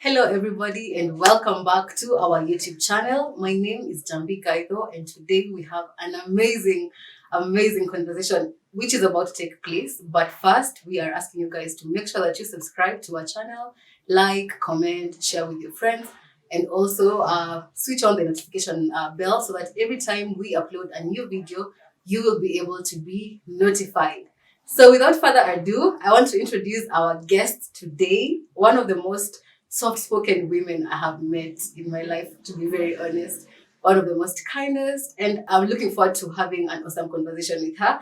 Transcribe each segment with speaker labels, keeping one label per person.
Speaker 1: Hello, everybody, and welcome back to our YouTube channel. My name is Jambi Kaido, and today we have an amazing conversation which is about to take place. But first, we are asking you guys to make sure that you subscribe to our channel, like, comment, share with your friends, and also switch on the notification bell so that every time we upload a new video, you will be able to be notified. So, without further ado, I want to introduce our guest today, one of the most soft-spoken women I have met in my life, to be very honest. One of the most kindest, and I'm looking forward to having an awesome conversation with her.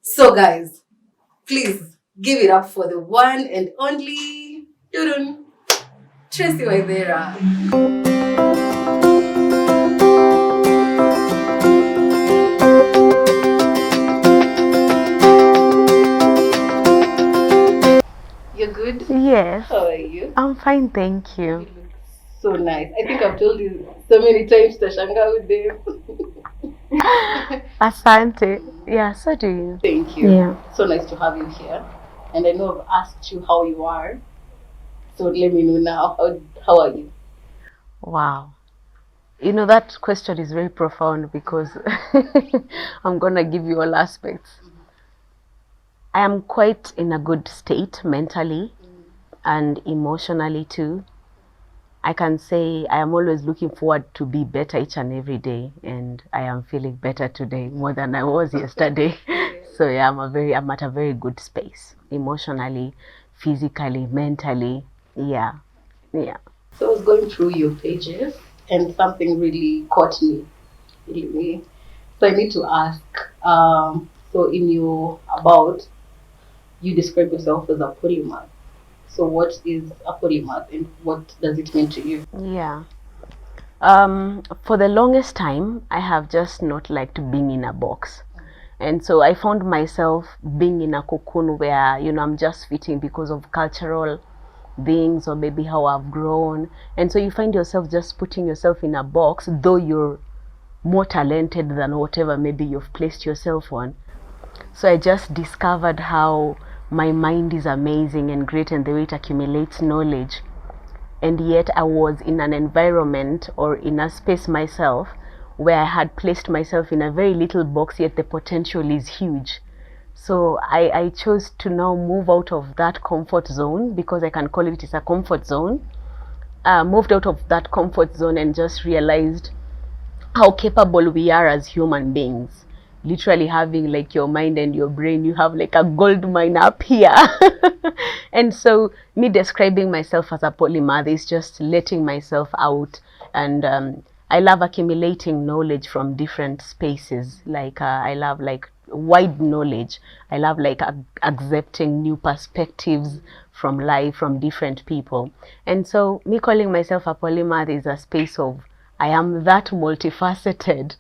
Speaker 1: So, guys, please give it up for the one and only Dudun, Tracy Waithera. You're good?
Speaker 2: Yes.
Speaker 1: How are you?
Speaker 2: I'm fine, thank
Speaker 1: You
Speaker 2: you.
Speaker 1: look so nice. I think I've told you so many times to shanga with them.
Speaker 2: Asante. Yeah, so do you.
Speaker 1: Thank you.
Speaker 2: Yeah.
Speaker 1: So nice to have you here. And I know I've asked you how you are. So let me know now. How are you?
Speaker 2: Wow. You know, that question is very profound because I'm going to give you all aspects. I am quite in a good state mentally and emotionally too. I can say I am always looking forward to be better each and every day, and I am feeling better today more than I was yesterday. So yeah, I'm at a very good space emotionally, physically, mentally. Yeah. Yeah.
Speaker 1: So I was going through your pages and something really caught me. Really. So I need to ask, so in your about, you describe yourself as a polymath. So what is a polymath and what does it mean to you?
Speaker 2: Yeah. For the longest time, I have just not liked being in a box. And so I found myself being in a cocoon where, I'm just fitting because of cultural things or maybe how I've grown. And so you find yourself just putting yourself in a box, though you're more talented than whatever maybe you've placed yourself on. So I just discovered how my mind is amazing and great and the way it accumulates knowledge. And yet I was in an environment or in a space myself where I had placed myself in a very little box, yet the potential is huge. So I chose to now move out of that comfort zone, because I can call it a comfort zone. Moved out of that comfort zone and just realized how capable we are as human beings. Literally having like your mind and your brain, you have like a gold mine up here. And so me describing myself as a polymath is just letting myself out. And I love accumulating knowledge from different spaces. Like I love like wide knowledge. I love like accepting new perspectives from life, from different people. And so me calling myself a polymath is a space of I am that multifaceted.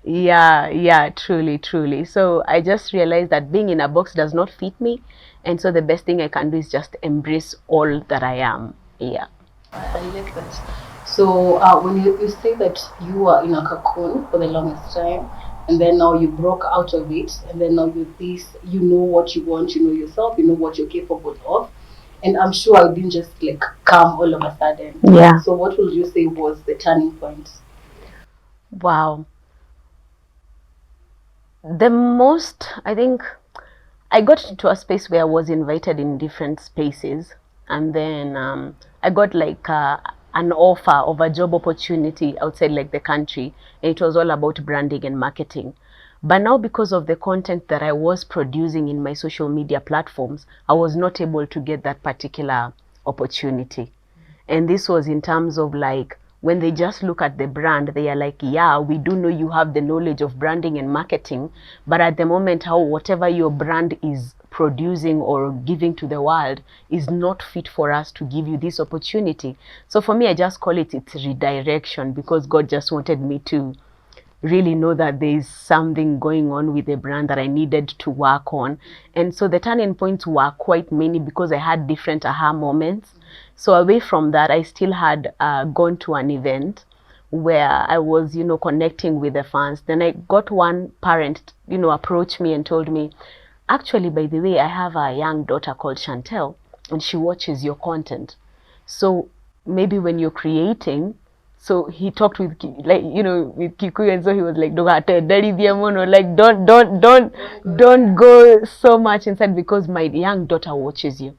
Speaker 2: Yeah, truly. So I just realized that being in a box does not fit me. And so the best thing I can do is just embrace all that I am. Yeah.
Speaker 1: I like that. So when you say that you were in a cocoon for the longest time, and then now you broke out of it, and then now you know what you want, you know yourself, you know what you're capable of, and I'm sure it didn't just like come all of a sudden.
Speaker 2: Yeah.
Speaker 1: So what would you say was the turning point?
Speaker 2: Wow. The most, I think, I got to a space where I was invited in different spaces, and then I got like an offer of a job opportunity outside like the country, and it was all about branding and marketing. But now, because of the content that I was producing in my social media platforms, I was not able to get that particular opportunity. And this was in terms of like, when they just look at the brand, they are like, yeah, we do know you have the knowledge of branding and marketing, but at the moment, how whatever your brand is producing or giving to the world is not fit for us to give you this opportunity. So for me, I just call it's redirection, because God just wanted me to really know that there is something going on with the brand that I needed to work on. And so the turning points were quite many, because I had different aha moments. So away from that, I still had gone to an event where I was, connecting with the fans. Then I got one parent, approach me and told me, actually, by the way, I have a young daughter called Chantel, and she watches your content. So maybe when you're creating, so he talked with with Kikuyu, and so he was like, like don't go so much inside because my young daughter watches you.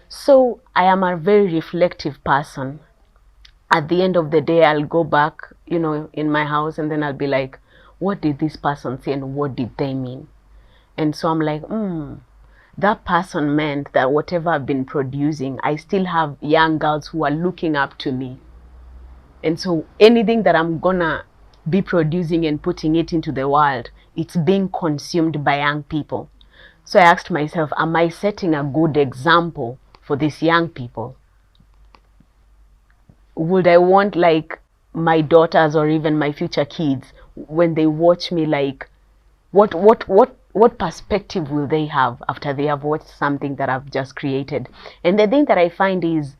Speaker 2: So I am a very reflective person. At the end of the day, I'll go back, in my house, and then I'll be like, what did this person say and what did they mean? And so I'm like, that person meant that whatever I've been producing, I still have young girls who are looking up to me. And so anything that I'm gonna be producing and putting it into the world, it's being consumed by young people. So I asked myself, am I setting a good example for these young people? Would I want like my daughters or even my future kids, when they watch me, like what perspective will they have after they have watched something that I've just created? And the thing that I find is,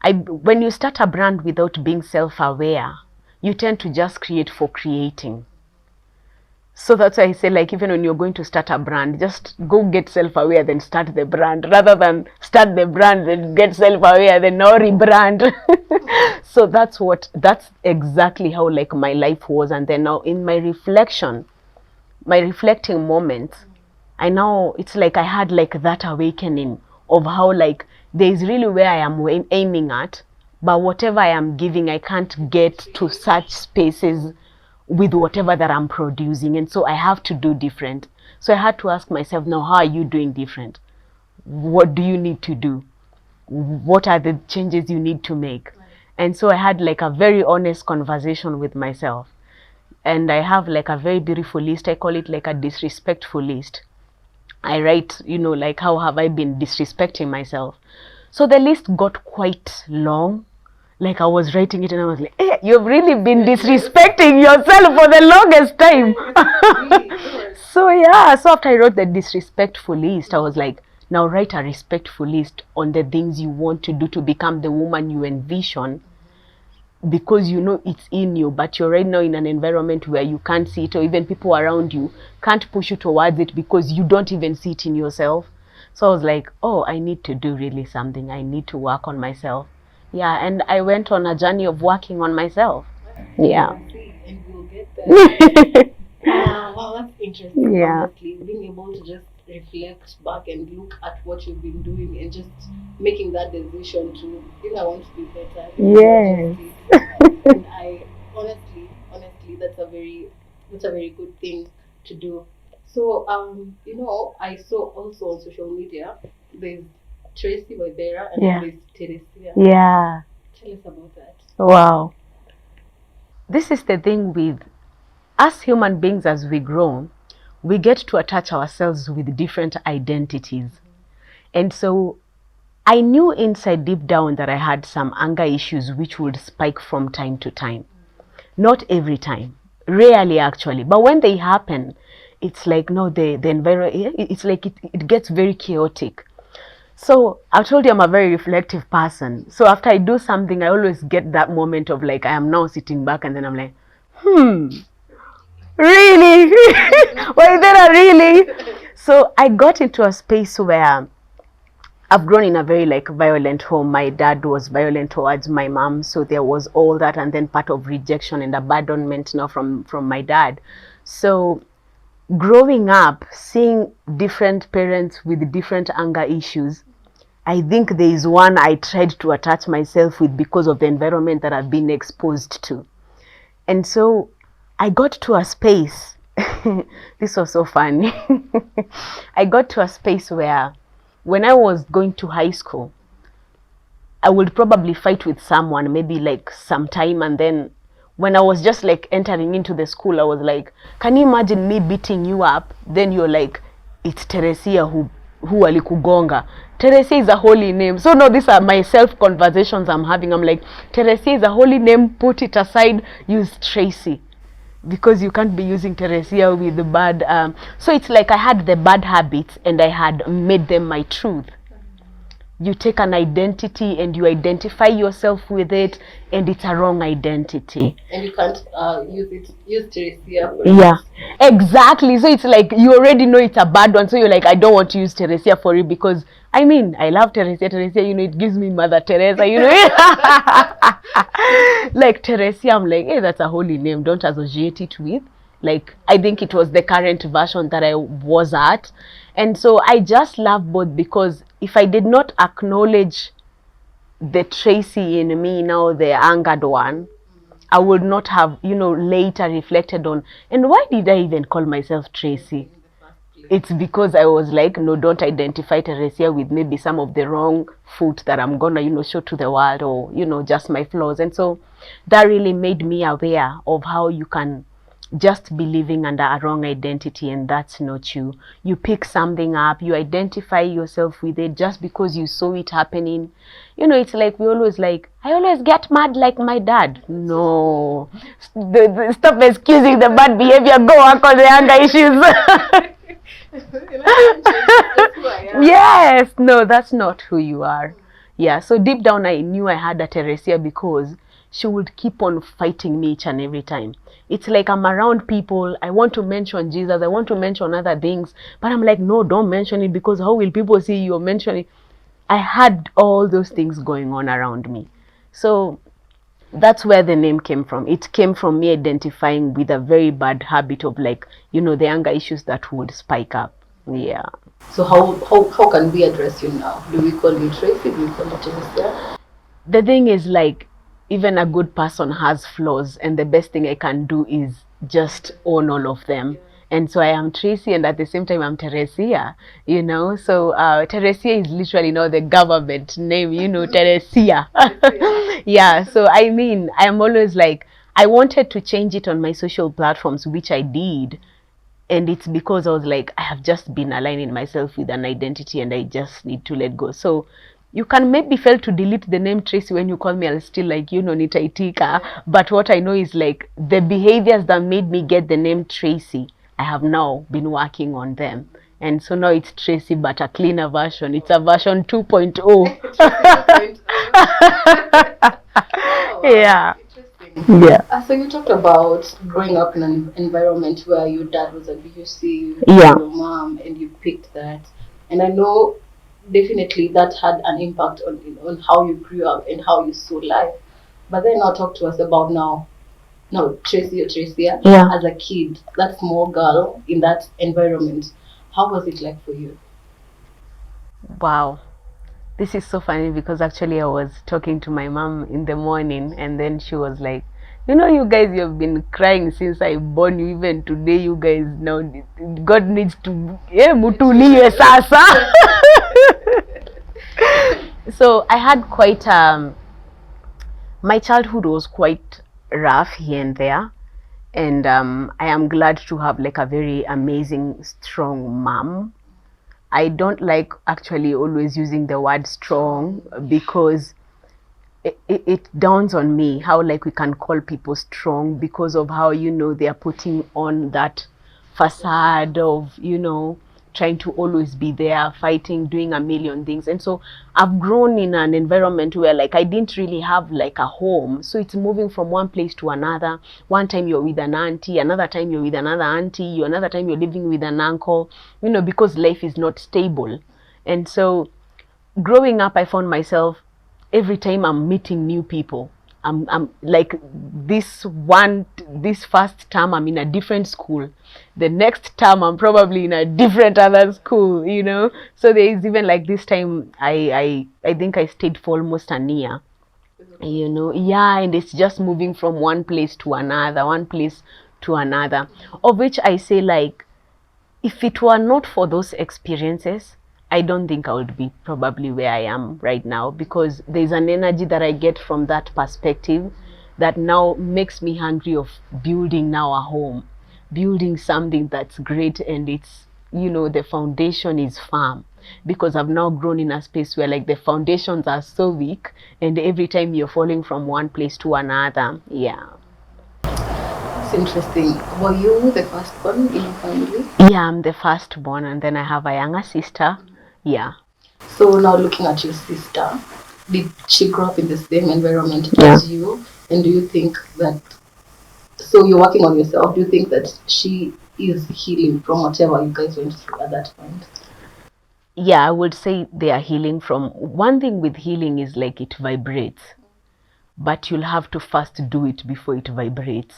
Speaker 2: when you start a brand without being self-aware, you tend to just create for creating. So that's why I say, like, even when you're going to start a brand, just go get self-aware, then start the brand, rather than start the brand, then get self-aware, then now rebrand. So that's exactly how like my life was. And then now in my reflecting moments, I know it's like I had like that awakening of how like there is really where I am aiming at, but whatever I am giving, I can't get to such spaces with whatever that I'm producing. And so I have to do different. So I had to ask myself, now, how are you doing different? What do you need to do? What are the changes you need to make? And so I had like a very honest conversation with myself. And I have like a very beautiful list. I call it like a disrespectful list. I write, like, how have I been disrespecting myself? So the list got quite long. Like I was writing it and I was like, hey, you've really been disrespecting yourself for the longest time. So after I wrote the disrespectful list, I was like, now write a respectful list on the things you want to do to become the woman you envision, because it's in you, but you're right now in an environment where you can't see it, or even people around you can't push you towards it because you don't even see it in yourself. So I was like, oh, I need to do really something. I need to work on myself. Yeah, and I went on a journey of working on myself. Yeah.
Speaker 1: And we'll get there. Wow, that's interesting.
Speaker 2: Yeah.
Speaker 1: Honestly, being able to just reflect back and look at what you've been doing and just making that decision to, I want to be better.
Speaker 2: Yes.
Speaker 1: And I honestly, that's a very good thing to do. So, I saw also on social media there's Tracy, Waithera, and there's Tracy.
Speaker 2: Yeah.
Speaker 1: Tell us about that.
Speaker 2: Wow. This is the thing with us human beings. As we grow, we get to attach ourselves with different identities. And so I knew inside deep down that I had some anger issues which would spike from time to time. Not every time, rarely actually, but when they happen, it's like, no, the environment, it's like it gets very chaotic. So I told you I'm a very reflective person. So after I do something, I always get that moment of like, I am now sitting back and then I'm like, really? Why there are really? So I got into a space where I've grown in a very like violent home. My dad was violent towards my mom, so there was all that, and then part of rejection and abandonment now from my dad. So growing up, seeing different parents with different anger issues, I think there is one I tried to attach myself with because of the environment that I've been exposed to. And so I got to a space, this was so funny. I got to a space where when I was going to high school, I would probably fight with someone, maybe like sometime, and then when I was just like entering into the school, I was like, can you imagine me beating you up? Then you're like, it's Teresia who alikugonga. Teresia is a holy name. So no, these are my self conversations I'm having. I'm like, Teresia is a holy name, put it aside, use Tracy, because you can't be using Teresia with the bad. So it's like I had the bad habits and I had made them my truth. you take an identity and you identify yourself with it, and it's a wrong identity.
Speaker 1: And you can't use Teresia.
Speaker 2: Yeah, exactly. So it's like you already know it's a bad one. So you're like, I don't want to use Teresia for it because I mean, I love Teresia. Teresia, you know, it gives me Mother Teresa, you know. Like Teresia, I'm like, hey, that's a holy name. Don't associate it with. Like, I think it was the current version that I was at. And so I just love both because if I did not acknowledge the Tracy in me, now the angered one, I would not have, you know, later reflected on, and why did I even call myself Tracy? It's because I was like, no, don't identify Teresia with maybe some of the wrong foot that I'm gonna, you know, show to the world, or, you know, just my flaws. And so that really made me aware of how you can just be living under a wrong identity, and that's not you. You pick something up, you identify yourself with it just because you saw it happening. You know, it's like we always like, I always get mad like my dad. No, stop excusing the bad behavior, go work on the anger issues. Yes, no, that's not who you are. Yeah, so deep down I knew I had a Teresia because she would keep on fighting me each and every time. It's like I'm around people, I want to mention Jesus, I want to mention other things, but I'm like, no, don't mention it because how will people see you mentioning? I had all those things going on around me. So that's where the name came from. It came from me identifying with a very bad habit of, like, you know, the anger issues that would spike up. Yeah.
Speaker 1: So how can we address you now? Do we call you Tracy? Do we call you Teresia?
Speaker 2: The thing is, like, even a good person has flaws, and the best thing I can do is just own all of them. And so I am Tracy, and at the same time I'm Teresia, you know. So Teresia is literally now the government name, you know, Teresia. Yeah, so I mean, I'm always like, I wanted to change it on my social platforms, which I did. And it's because I was like, I have just been aligning myself with an identity and I just need to let go. So you can maybe fail to delete the name Tracy. When you call me, I'll still like, you know, nitaitika. But what I know is, like, the behaviors that made me get the name Tracy, I have now been working on them. And so now it's Tracy, but a cleaner version. It's a version 2.0.
Speaker 1: Oh, wow.
Speaker 2: Yeah.
Speaker 1: Interesting.
Speaker 2: Yeah.
Speaker 1: So you talked about growing up in an environment where your dad was abusive,
Speaker 2: Yeah.
Speaker 1: your mom, and you picked that. And I know definitely that had an impact on how you grew up and how you saw life. But then now talk to us about now Tracy or Tracia,
Speaker 2: Yeah.
Speaker 1: as a kid, that small girl in that environment. How was it like for you?
Speaker 2: Wow. This is so funny because actually I was talking to my mom in the morning, and then she was like, you know, you guys, you've been crying since I born you. Even today, you guys, now God needs to mutulie sasa. So I had quite my childhood was quite rough here and there, and I am glad to have like a very amazing, strong mom. I don't like actually always using the word strong because it dawns on me how, like, we can call people strong because of how, you know, they are putting on that facade of, you know, trying to always be there, fighting, doing a million things. And so I've grown in an environment where, like, I didn't really have like a home. So it's moving from one place to another. One time you're with an auntie, another time you're with another auntie, another time you're living with an uncle, you know, because life is not stable. And so growing up, I found myself every time I'm meeting new people, I'm like, this first term I'm in a different school, the next term I'm probably in a different other school, you know. So there is even like this time I think I stayed for almost a year, you know. Yeah, and it's just moving from one place to another, of which I say, like, if it were not for those experiences, I don't think I would be probably where I am right now, because there's an energy that I get from that perspective that now makes me hungry of building now a home, building something that's great, and it's, you know, the foundation is firm, because I've now grown in a space where, like, the foundations are so weak, and every time you're falling from one place to another. Yeah.
Speaker 1: It's interesting. Were you the firstborn in your family?
Speaker 2: Yeah, I'm the firstborn, and then I have a younger sister. Yeah.
Speaker 1: So now looking at your sister, did she grow up in the same environment
Speaker 2: Yeah.
Speaker 1: as you? And do you think that, so you're working on yourself, do you think that she is healing from whatever you guys went through at that point?
Speaker 2: Yeah, I would say they are healing from. One thing with healing is like it vibrates, but you'll have to first do it before it vibrates.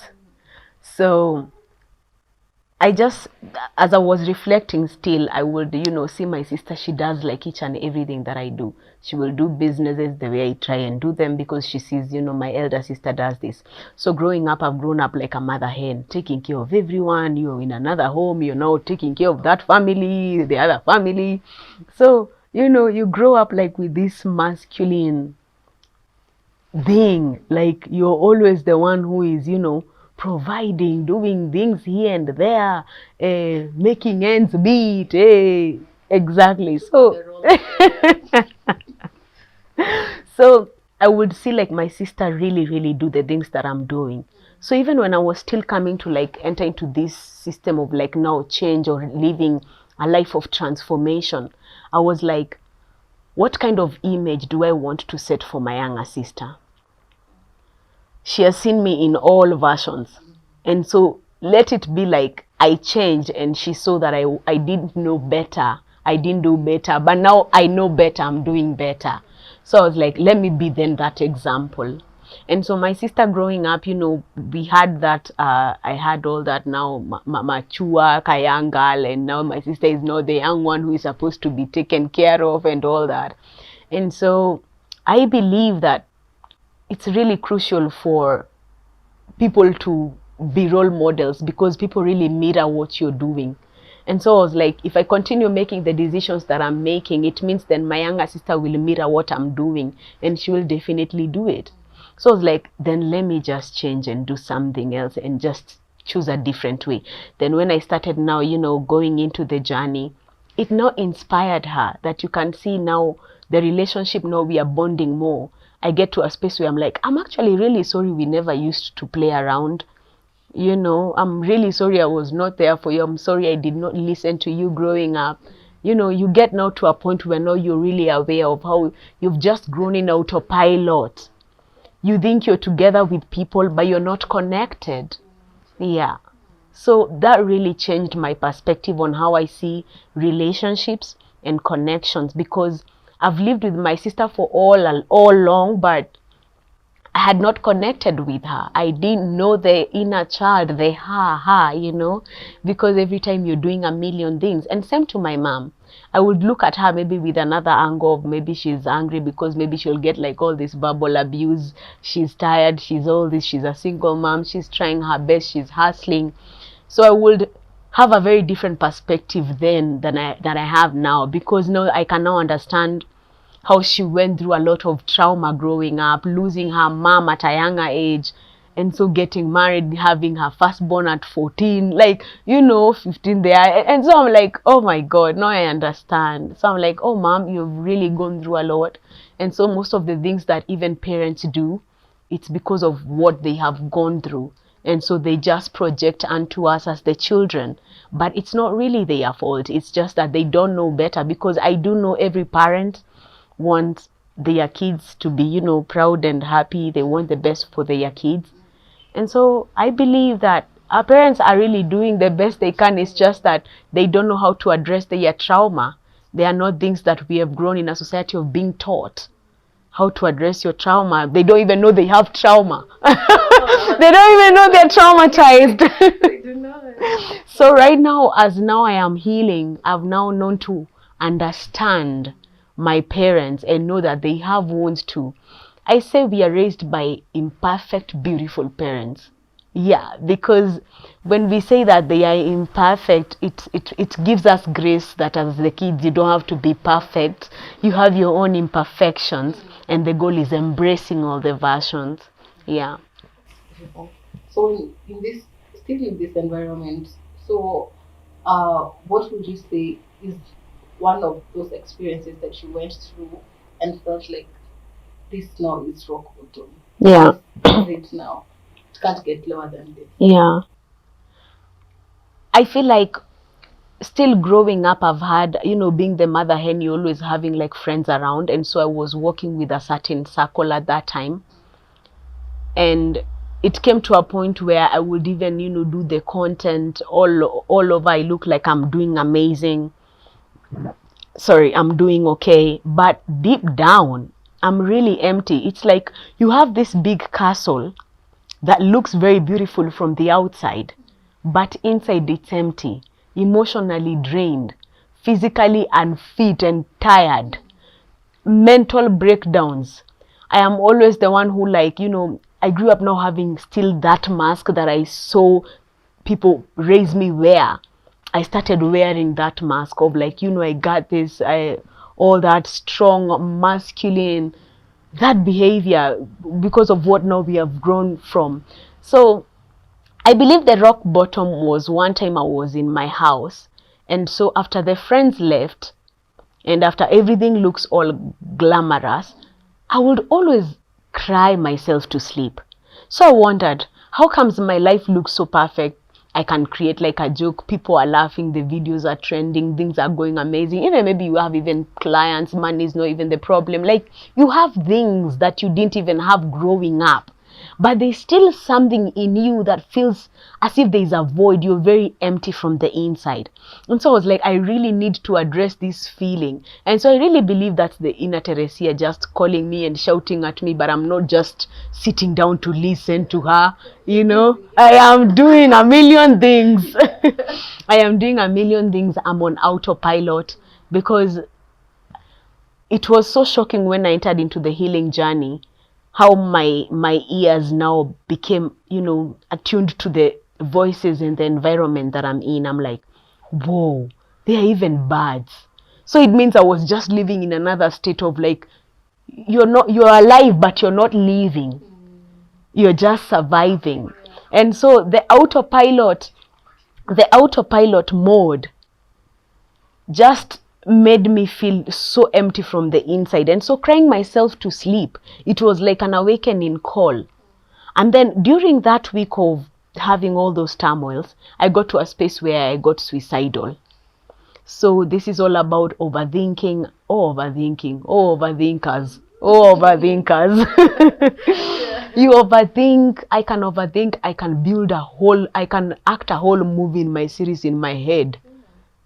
Speaker 2: So I just, as I was reflecting still, I would, see my sister, she does like each and everything that I do. She will do businesses the way I try and do them because she sees, my elder sister does this. So growing up, I've grown up like a mother hen, taking care of everyone. You're in another home, taking care of that family, the other family. So, you grow up like with this masculine thing, like you're always the one who is providing, doing things here and there, making ends meet, exactly. So so I would see like my sister really do the things that I'm doing. So even when I was still coming to like enter into this system of like now change or living a life of transformation, I was like, what kind of image do I want to set for my younger sister? She has seen me in all versions. And so let it be like I changed and she saw that I didn't know better. I didn't do better, but now I know better. I'm doing better. So I was like, let me be then that example. And so my sister growing up, we had that, I had all that now, mature, a young girl, and now my sister is not the young one who is supposed to be taken care of and all that. And so I believe that it's really crucial for people to be role models because people really mirror what you're doing. And so I was like, if I continue making the decisions that I'm making, it means then my younger sister will mirror what I'm doing and she will definitely do it. So I was like, then let me just change and do something else and just choose a different way. Then when I started now, going into the journey, it now inspired her that you can see now the relationship, now we are bonding more. I get to a space where I'm like, I'm actually really sorry we never used to play around. I'm really sorry I was not there for you. I'm sorry I did not listen to you growing up. You get now to a point where now you're really aware of how you've just grown in autopilot. You think you're together with people, but you're not connected. Yeah. So that really changed my perspective on how I see relationships and connections because I've lived with my sister for all long, but I had not connected with her. I didn't know the inner child, the her, because every time you're doing a million things. And same to my mom. I would look at her maybe with another angle of maybe she's angry because maybe she'll get like all this verbal abuse. She's tired, she's all this, she's a single mom, she's trying her best, she's hustling. So I would have a very different perspective then than I have now because now I can now understand how she went through a lot of trauma growing up, losing her mom at a younger age, and so getting married, having her firstborn at 14, like, 15 there. And so I'm like, oh my God, now I understand. So I'm like, oh, mom, you've really gone through a lot. And so most of the things that even parents do, it's because of what they have gone through. And so they just project onto us as the children. But it's not really their fault. It's just that they don't know better because I do know every parent want their kids to be, proud and happy. They want the best for their kids. And so I believe that our parents are really doing the best they can. It's just that they don't know how to address their trauma. They are not things that we have grown in a society of being taught how to address your trauma. They don't even know they have trauma. They don't even know they're traumatized.
Speaker 1: They do not.
Speaker 2: So right now, as now I am healing, I've now known to understand my parents and know that they have wounds too. I say we are raised by imperfect, beautiful parents. Yeah, because when we say that they are imperfect, it gives us grace that as the kids, you don't have to be perfect. You have your own imperfections, and the goal is embracing all the versions. Yeah.
Speaker 1: So still in this environment, so what would you say is one of those experiences that you went through and felt like this now is rock bottom?
Speaker 2: Yeah.
Speaker 1: This is it now. It can't get lower than this.
Speaker 2: Yeah. I feel like still growing up, I've had, being the mother hen, you're always having like friends around. And so I was working with a certain circle at that time. And it came to a point where I would even, do the content all over. I look like I'm doing amazing. Sorry, I'm doing okay. But deep down, I'm really empty. It's like you have this big castle that looks very beautiful from the outside, but inside it's empty, emotionally drained, physically unfit and tired, mental breakdowns. I am always the one who, like, I grew up now having still that mask that I saw people raise me wear. I started wearing that mask of like, I got this, all that strong, masculine, that behavior because of what now we have grown from. So I believe the rock bottom was one time I was in my house. And so after the friends left, and after everything looks all glamorous, I would always cry myself to sleep. So I wondered, how comes my life looks so perfect? I can create like a joke, people are laughing, the videos are trending, things are going amazing. Even maybe you have even clients, money is not even the problem. Like you have things that you didn't even have growing up. But there's still something in you that feels as if there's a void. You're very empty from the inside. And so I was like, I really need to address this feeling. And so I really believe that's the inner Teresia just calling me and shouting at me, but I'm not just sitting down to listen to her. I am doing a million things. I am doing a million things. I'm on autopilot because it was so shocking when I entered into the healing journey, how my ears now became, attuned to the voices in the environment that I'm in. I'm like, whoa, there are even birds. So it means I was just living in another state of like, you're alive, but you're not living. You're just surviving. And so the autopilot mode just made me feel so empty from the inside. And so crying myself to sleep, it was like an awakening call. And then during that week of having all those turmoils, I got to a space where I got suicidal. So this is all about overthinking. Oh, overthinkers. You overthink. I can overthink. I can act a whole movie in my series in my head.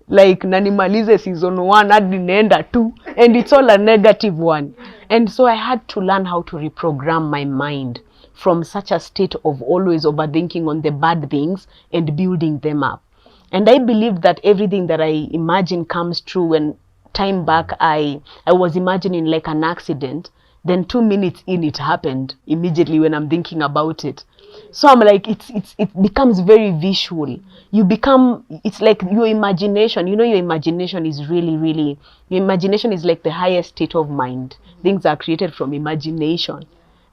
Speaker 2: Like nanimalize season 1 hadi naenda 2, and it's all a negative one. And so I had to learn how to reprogram my mind from such a state of always overthinking on the bad things and building them up. And I believed that everything that I imagine comes true. When time back I was imagining like an accident, then 2 minutes in it happened immediately when I'm thinking about it. So I'm like, it becomes very visual. It's like your imagination, your imagination is really, your imagination is like the highest state of mind. Things are created from imagination.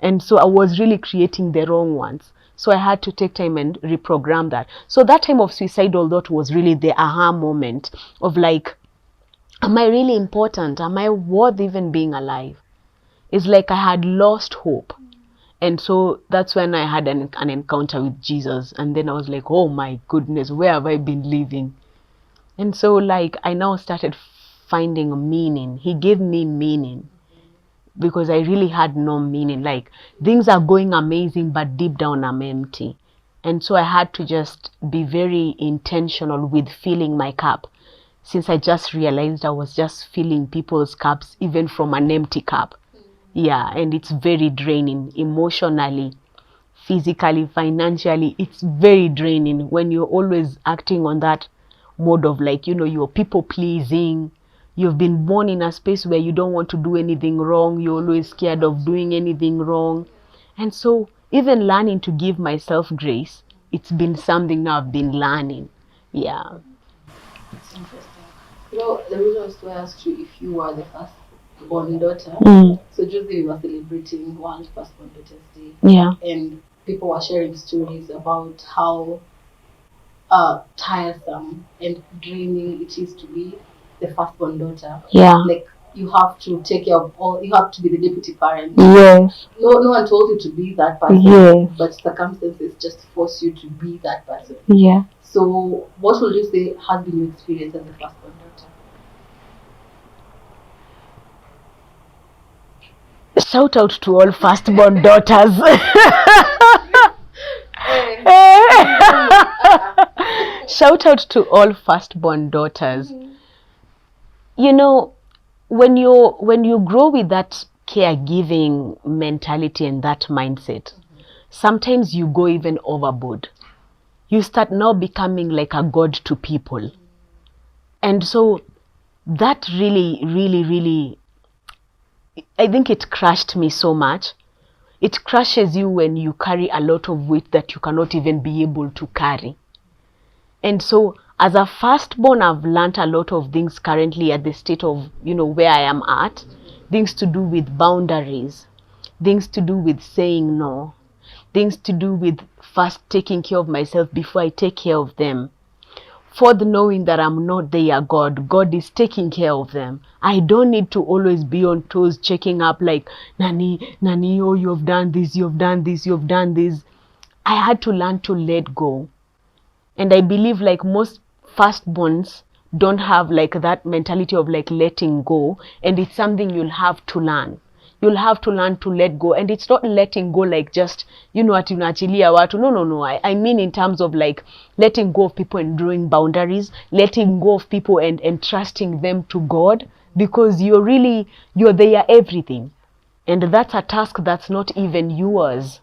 Speaker 2: And so I was really creating the wrong ones. So I had to take time and reprogram that. So that time of suicidal thought was really the aha moment of like, am I really important? Am I worth even being alive? It's like I had lost hope. And so that's when I had an encounter with Jesus. And then I was like, oh my goodness, where have I been living? And so like I now started finding meaning. He gave me meaning because I really had no meaning. Like things are going amazing, but deep down I'm empty. And so I had to just be very intentional with filling my cup. Since I just realized I was just filling people's cups, even from an empty cup. Yeah, and it's very draining emotionally, physically, financially. It's very draining when you're always acting on that mode of like, you're people pleasing. You've been born in a space where you don't want to do anything wrong. You're always scared of doing anything wrong. And so even learning to give myself grace, it's been something now I've been learning. Yeah.
Speaker 1: It's interesting. The reason was to ask you if you were the firstborn daughter. So just we were celebrating World Firstborn Daughters Day.
Speaker 2: Yeah.
Speaker 1: And people were sharing stories about how tiresome and draining it is to be the firstborn daughter.
Speaker 2: Yeah.
Speaker 1: Like you have to take care of all. You have to be the deputy parent.
Speaker 2: Yes.
Speaker 1: No one told you to be that person.
Speaker 2: Yes.
Speaker 1: But circumstances just force you to be that person.
Speaker 2: Yeah.
Speaker 1: So, what would you say has been your experience as a firstborn daughter?
Speaker 2: Shout out to all firstborn daughters. Shout out to all firstborn daughters. You know, when you grow with that caregiving mentality and that mindset, sometimes you go even overboard. You start now becoming like a god to people. And so that really, I think it crushed me so much. It crushes you when you carry a lot of weight that you cannot even be able to carry. And so as a firstborn, I've learned a lot of things currently at the state of, where I am at. Things to do with boundaries, things to do with saying no, things to do with first taking care of myself before I take care of them. For the knowing that I'm not their God, God is taking care of them. I don't need to always be on toes, checking up like, Nani, oh, you've done this, you've done this, you've done this. I had to learn to let go. And I believe like most firstborns don't have like that mentality of like letting go. And it's something you'll have to learn. You'll have to learn to let go. And it's not letting go like just, ati unaachilia watu. No. I mean in terms of like letting go of people and drawing boundaries, letting go of people and trusting them to God, because you're their everything. And that's a task that's not even yours.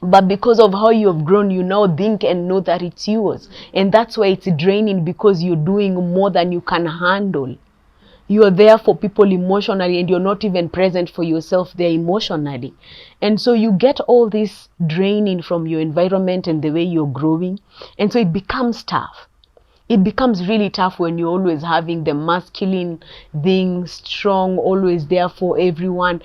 Speaker 2: But because of how you have grown, you now think and know that it's yours. And that's why it's draining, because you're doing more than you can handle. You're there for people emotionally and you're not even present for yourself there emotionally. And so you get all this draining from your environment and the way you're growing. And so it becomes tough. It becomes really tough when you're always having the masculine thing, strong, always there for everyone.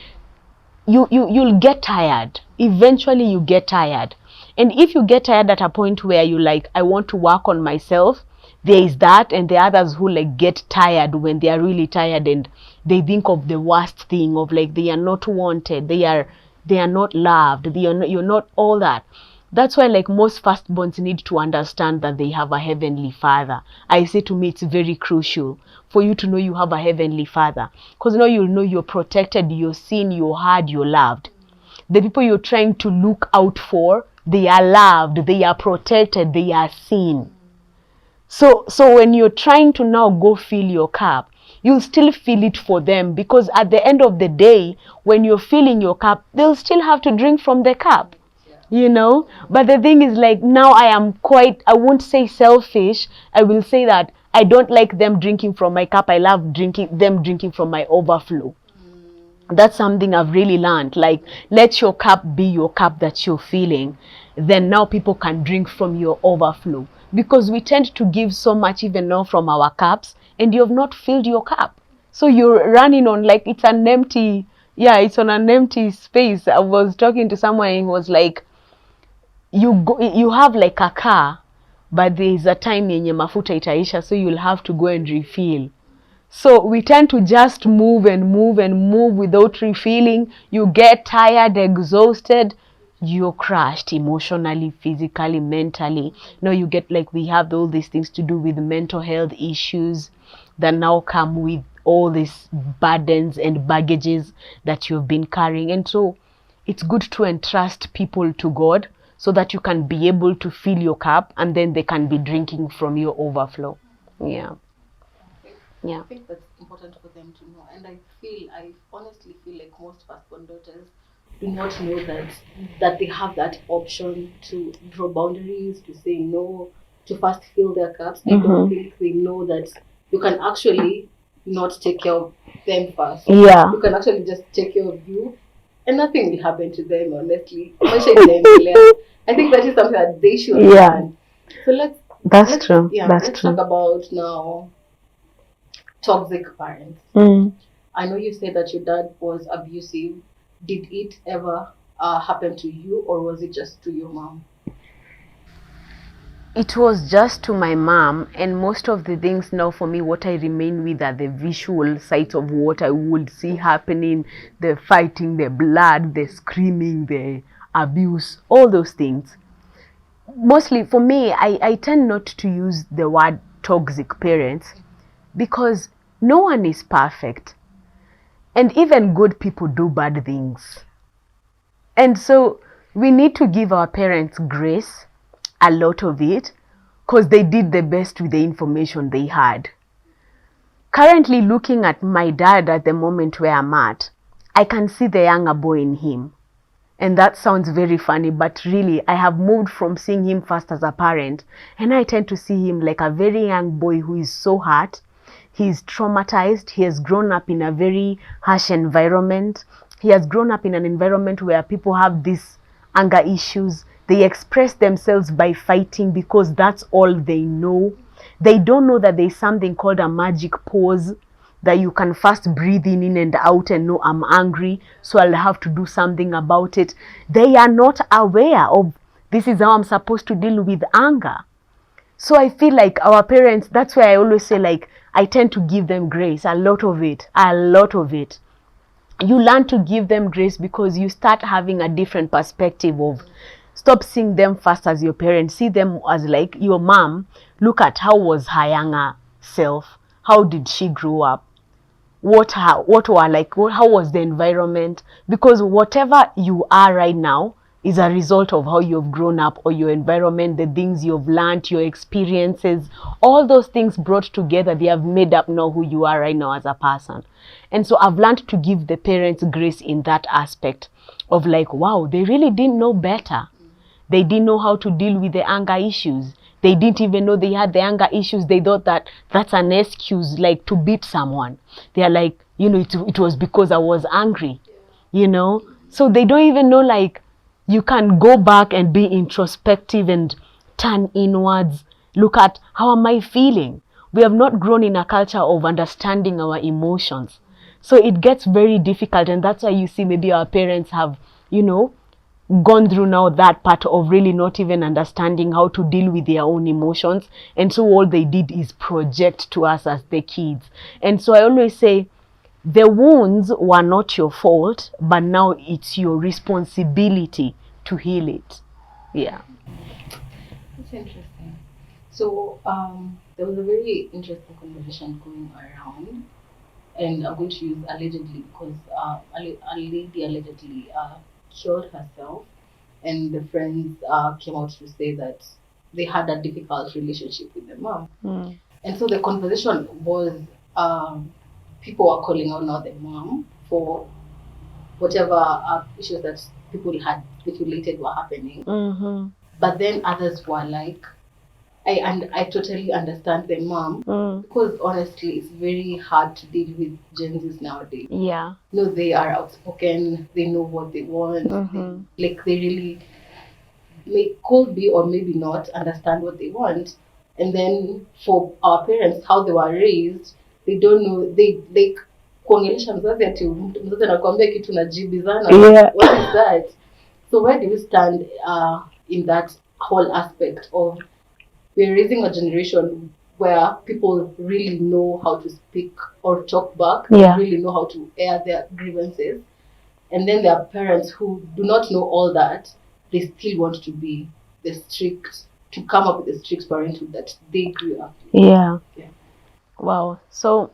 Speaker 2: You'll get tired. Eventually you get tired. And if you get tired at a point where you like, I want to work on myself, there is that. And the others who like get tired when they are really tired and they think of the worst thing of like they are not wanted, they are not loved, you're not all that. That's why like most firstborns need to understand that they have a heavenly father. I say, to me, it's very crucial for you to know you have a heavenly father, because now you'll know you're protected, you're seen, you're heard, you're loved. The people you're trying to look out for, they are loved, they are protected, they are seen. So when you're trying to now go fill your cup, you'll still fill it for them, because at the end of the day, when you're filling your cup, they'll still have to drink from the cup. But the thing is like, now I am quite, I won't say selfish, I will say that I don't like them drinking from my cup. I love them drinking from my overflow. That's something I've really learned. Like, let your cup be your cup that you're filling. Then now people can drink from your overflow. Because we tend to give so much even now from our cups, and you have not filled your cup. So you're running on like it's on an empty space. I was talking to someone and he was like, you have like a car, but there is a time yenye mafuta itaisha, so you'll have to go and refill. So we tend to just move without refilling. You get tired, exhausted, you're crushed emotionally, physically, mentally. Now you get like, we have all these things to do with mental health issues that now come with all these burdens and baggages that you've been carrying. And so it's good to entrust people to God, so that you can be able to fill your cup and then they can be drinking from your overflow. Yeah.
Speaker 1: I think that's important for them to know. And I honestly feel like most firstborn daughters do not know that they have that option to draw boundaries, to say no, to first fill their cups. I don't think they know that you can actually not take care of them first.
Speaker 2: Yeah.
Speaker 1: You can actually just take care of you, and nothing will happen to them, honestly. I think that is something that they should learn. So let's
Speaker 2: true.
Speaker 1: Let's talk about now toxic parents. I know you said that your dad was abusive. Did it ever happen to you, or was it just to your mom?
Speaker 2: It was just to my mom, and most of the things now for me, what I remain with are the visual sights of what I would see happening, the fighting, the blood, the screaming, the abuse, all those things. mostly for me, I tend not to use the word toxic parents because no one is perfect. And even good people do bad things. And so we need to give our parents grace, a lot of it, because they did the best with the information they had. Currently, looking at my dad at the moment where I'm at, I can see the younger boy in him. And that sounds very funny, but really, I have moved from seeing him first as a parent, and I tend to see him like a very young boy who is so hurt. He's traumatized. He has grown up in a very harsh environment. He has grown up in an environment where people have these anger issues. They express themselves by fighting because that's all they know. They don't know that there's something called a magic pause, that you can first breathe in and out and know I'm angry, so I'll have to do something about it. They are not aware of this is how I'm supposed to deal with anger. So I feel like our parents, that's why I always say, like, I tend to give them grace, a lot of it. You learn to give them grace because you start having a different perspective of, stop seeing them first as your parents, see them as like your mom. Look at how was her younger self, how did she grow up, how was the environment, because whatever you are right now is a result of how you've grown up, or your environment, the things you've learned, your experiences, all those things brought together, they have made up now who you are right now as a person. And so I've learned to give the parents grace in that aspect of like, wow, they really didn't know better. They didn't know how to deal with the anger issues. They didn't even know they had the anger issues. They thought that that's an excuse, like to beat someone. They are like, it was because I was angry, So they don't even know, like, you can go back and be introspective and turn inwards. Look at, how am I feeling? We have not grown in a culture of understanding our emotions. So it gets very difficult. And that's why you see maybe our parents have, gone through now that part of really not even understanding how to deal with their own emotions. And so all they did is project to us as the kids. And so I always say, the wounds were not your fault, but now it's your responsibility to heal it. Yeah.
Speaker 1: That's interesting. So there was a very interesting conversation going around, and I'm going to use allegedly because a lady allegedly killed herself, and the friends came out to say that they had a difficult relationship with the mom.
Speaker 2: Mm.
Speaker 1: And so the conversation was people were calling out now the mom for whatever issues that people had speculated were happening.
Speaker 2: Mm-hmm.
Speaker 1: But then others were like, I totally understand the mom because honestly, it's very hard to deal with Gen Zs nowadays.
Speaker 2: Yeah.
Speaker 1: They are outspoken. They know what they want.
Speaker 2: Mm-hmm.
Speaker 1: They really could be or maybe not understand what they want. And then for our parents, how they were raised, they don't know. They like kuongelesha mzazi ati mzazi anakuambia kitu najibizana.
Speaker 2: Yeah.
Speaker 1: What is that? So where do we stand in that whole aspect of we're raising a generation where people really know how to speak or talk back,
Speaker 2: Yeah.
Speaker 1: really know how to air their grievances, and then there are parents who do not know all that. They still want to be to come up with the strict parenthood that they grew up with.
Speaker 2: Yeah. Wow. So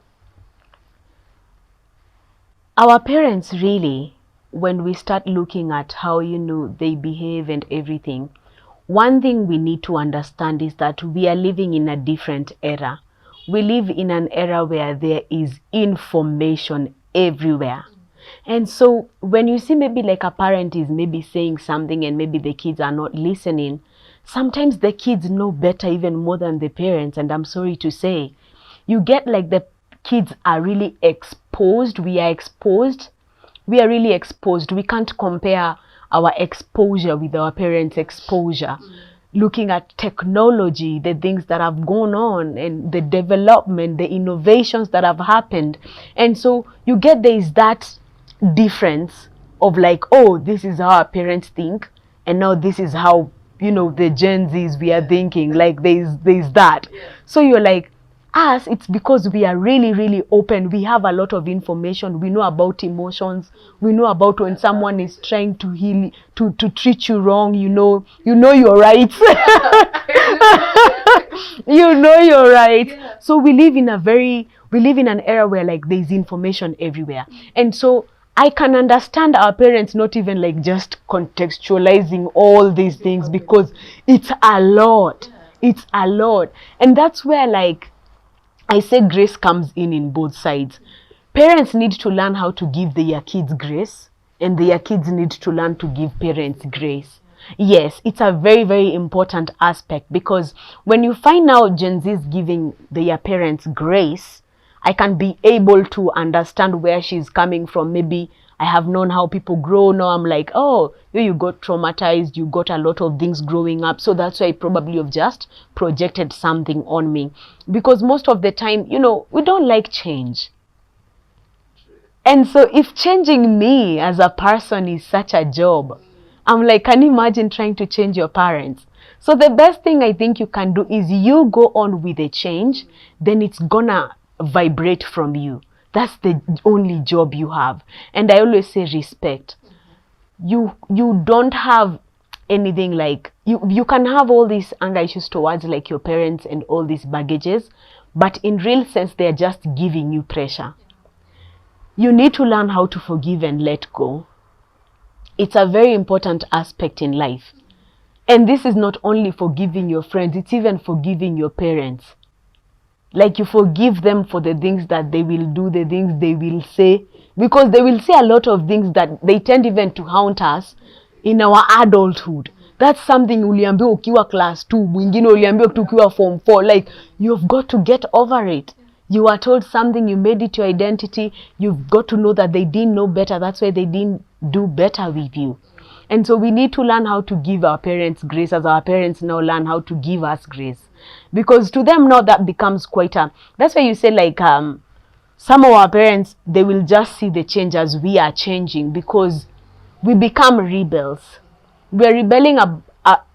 Speaker 2: our parents really, when we start looking at how, they behave and everything, one thing we need to understand is that we are living in a different era. We live in an era where there is information everywhere. And so when you see maybe like a parent is maybe saying something and maybe the kids are not listening, sometimes the kids know better even more than the parents. And I'm sorry to say, you get like the kids are really exposed. We are exposed. We are really exposed. We can't compare our exposure with our parents' exposure. Looking at technology, the things that have gone on and the development, the innovations that have happened. And so you get there is that difference of like, oh, this is how our parents think, and now this is how, the Gen Zs we are thinking. Like there's that. So you're like, us, it's because we are really, really open. We have a lot of information. We know about emotions. We know about when someone is trying to heal, to treat you wrong. You know your rights. You know your rights.
Speaker 1: Yeah.
Speaker 2: So we live in an era where like there's information everywhere. And so I can understand our parents not even like just contextualizing all these things, because it's a lot. It's a lot. And that's where like I say grace comes in both sides. Parents need to learn how to give their kids grace, and their kids need to learn to give parents grace. Yes, it's a very, very important aspect, because when you find out Gen Z is giving their parents grace, I can be able to understand where she's coming from. Maybe I have known how people grow. Now I'm like, oh, you got traumatized, you got a lot of things growing up. So that's why I probably have just projected something on me. Because most of the time, we don't like change. And so if changing me as a person is such a job, I'm like, can you imagine trying to change your parents? So the best thing I think you can do is you go on with the change, then it's gonna vibrate from you. That's the only job you have. And I always say respect. You don't have anything like, you can have all these anger issues towards like your parents and all these baggages, but in real sense, they're just giving you pressure. You need to learn how to forgive and let go. It's a very important aspect in life. And this is not only forgiving your friends, it's even forgiving your parents. Like you forgive them for the things that they will do, the things they will say, because they will say a lot of things that they tend even to haunt us in our adulthood. That's something uliambiwa ukiwa class 2, mwingine uliambiwa tukiwa form 4. Like, you've got to get over it. You are told something, you made it your identity. You've got to know that they didn't know better. That's why they didn't do better with you. And so we need to learn how to give our parents grace, as our parents now learn how to give us grace. Because to them now that becomes quite that's why you say like some of our parents, they will just see the change as we are changing, because we become rebels. We're rebelling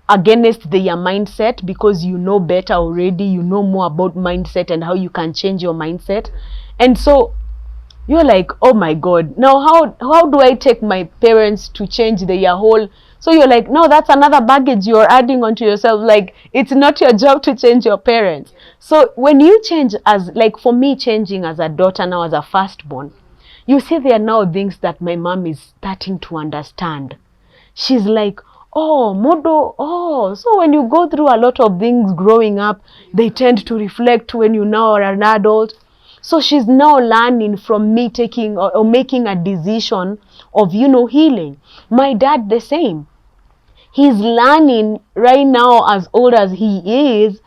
Speaker 2: against their mindset, because you know better already. You know more about mindset and how you can change your mindset. And so you're like, oh my God, now how do I take my parents to change their whole? So you're like, no, that's another baggage you're adding onto yourself. Like, it's not your job to change your parents. So when you change, as like for me, changing as a daughter now, as a firstborn, you see there are now things that my mom is starting to understand. She's like, oh, Modo, oh, so when you go through a lot of things growing up, they tend to reflect when you now are an adult. So she's now learning from me taking or making a decision of, healing. My dad, the same. He's learning right now, as old as he is,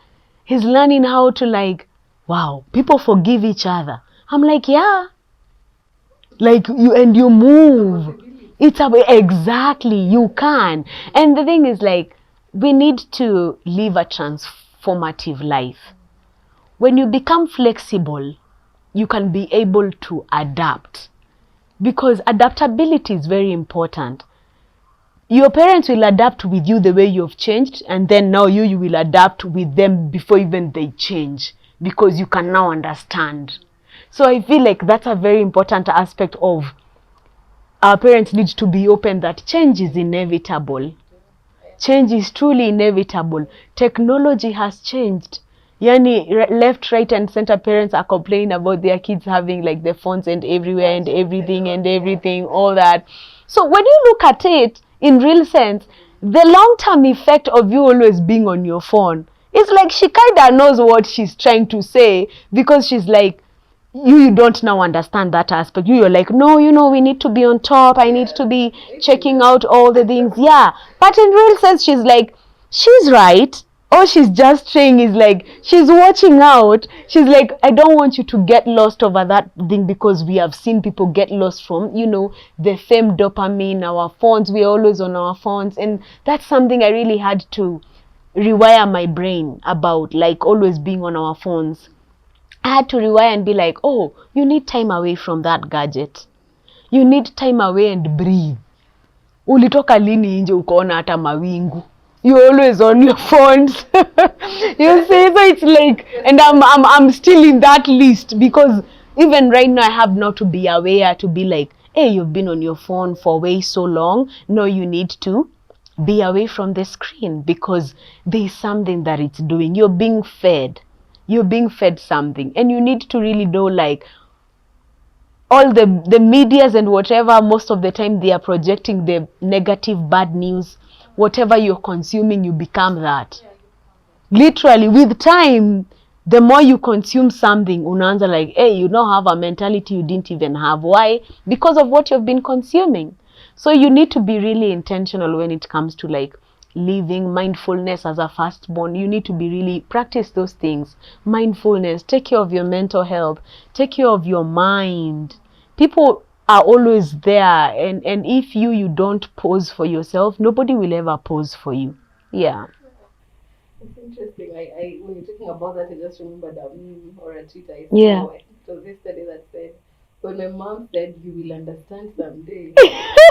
Speaker 2: he's learning how to like, wow, people forgive each other. I'm like, yeah. Like you move. It's exactly, you can. And the thing is like, we need to live a transformative life. When you become flexible, you can be able to adapt, because adaptability is very important. Your parents will adapt with you the way you've changed, and then now you will adapt with them before even they change, because you can now understand. So I feel like that's a very important aspect of our parents need to be open that change is inevitable. Change is truly inevitable. Technology has changed. Yani left, right, and center parents are complaining about their kids having like the phones and everywhere and everything, all that. So when you look at it in real sense, the long-term effect of you always being on your phone, it's like she kind of knows what she's trying to say, because she's like, you don't now understand that aspect. You're like, no, we need to be on top. I need to be checking out all the things. Yeah. But in real sense, she's like, she's right. All she's just saying is like, she's watching out. She's like, I don't want you to get lost over that thing, because we have seen people get lost from, the fame dopamine, our phones. We're always on our phones. And that's something I really had to rewire my brain about, like always being on our phones. I had to rewire and be like, oh, you need time away from that gadget. You need time away and breathe. Ulitoka lini nje ukaona hata mawingu? You're always on your phones. You see, so it's like, and I'm still in that list, because even right now I have not to be aware to be like, hey, you've been on your phone for way so long. No, you need to be away from the screen, because there's something that it's doing. You're being fed. You're being fed something, and you need to really know, like, all the medias and whatever, most of the time they are projecting the negative, bad news. Whatever you're consuming, you become that. Literally, with time, the more you consume something, unaanza like, hey, you now have a mentality you didn't even have. Why? Because of what you've been consuming. So you need to be really intentional when it comes to like living mindfulness as a firstborn. You need to be really practice those things. Mindfulness, take care of your mental health, take care of your mind. People are always there, and if you don't pause for yourself, nobody will ever pause for you. Yeah.
Speaker 1: It's interesting. I when you're talking about that, I just remembered a meme or a tweet I saw.
Speaker 2: Yeah.
Speaker 1: I think it was yesterday that said, when my mom said, "You will understand someday,"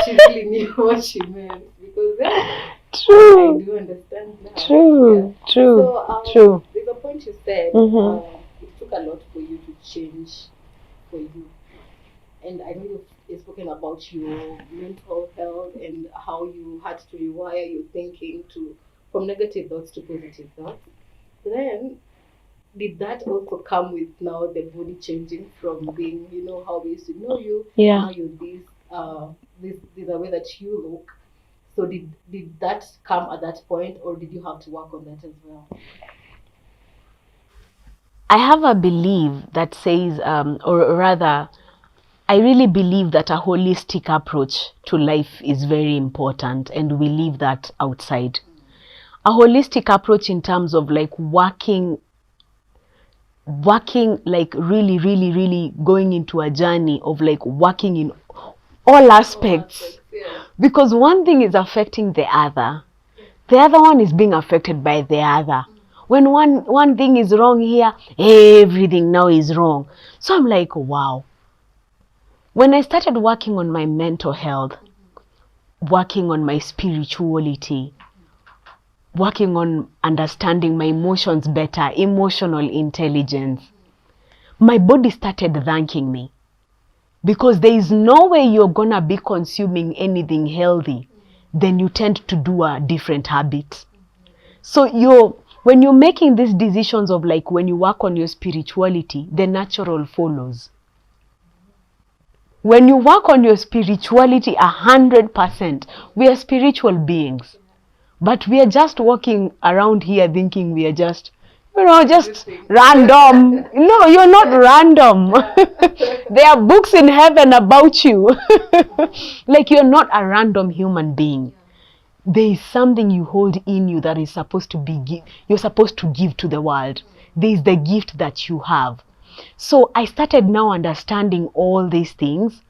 Speaker 1: she really knew what she meant, because I
Speaker 2: True.
Speaker 1: do understand now.
Speaker 2: True.
Speaker 1: Yeah.
Speaker 2: True.
Speaker 1: So
Speaker 2: True.
Speaker 1: there's a point you said it took a lot for you to change for you, and I know you've spoken about your mental health and how you had to rewire your thinking to from negative thoughts to positive thoughts. Then, did that also come with now the body changing from being, you know, how we used to know you,
Speaker 2: Yeah.
Speaker 1: now you're this the way that you look. So did that come at that point, or did you have to work on that as well?
Speaker 2: I have a belief that says, or rather, I really believe that a holistic approach to life is very important, and we leave that outside. A holistic approach in terms of like working like really going into a journey of like working in all aspects.
Speaker 1: Yeah.
Speaker 2: Because one thing is affecting the other one is being affected by the other. When one thing is wrong here, everything now is wrong. So I'm like, wow. When I started working on my mental health, working on my spirituality, working on understanding my emotions better, emotional intelligence, my body started thanking me. Because there is no way you're gonna be consuming anything healthy, then you tend to do a different habit. So when you're making these decisions of like when you work on your spirituality, the natural follows. When you work on your spirituality 100%, we are spiritual beings. But we are just walking around here thinking we are just, just random. No, you're not random. There are books in heaven about you. Like, you're not a random human being. There is something you hold in you that is supposed to be you're supposed to give to the world. There is the gift that you have. So I started now understanding all these things.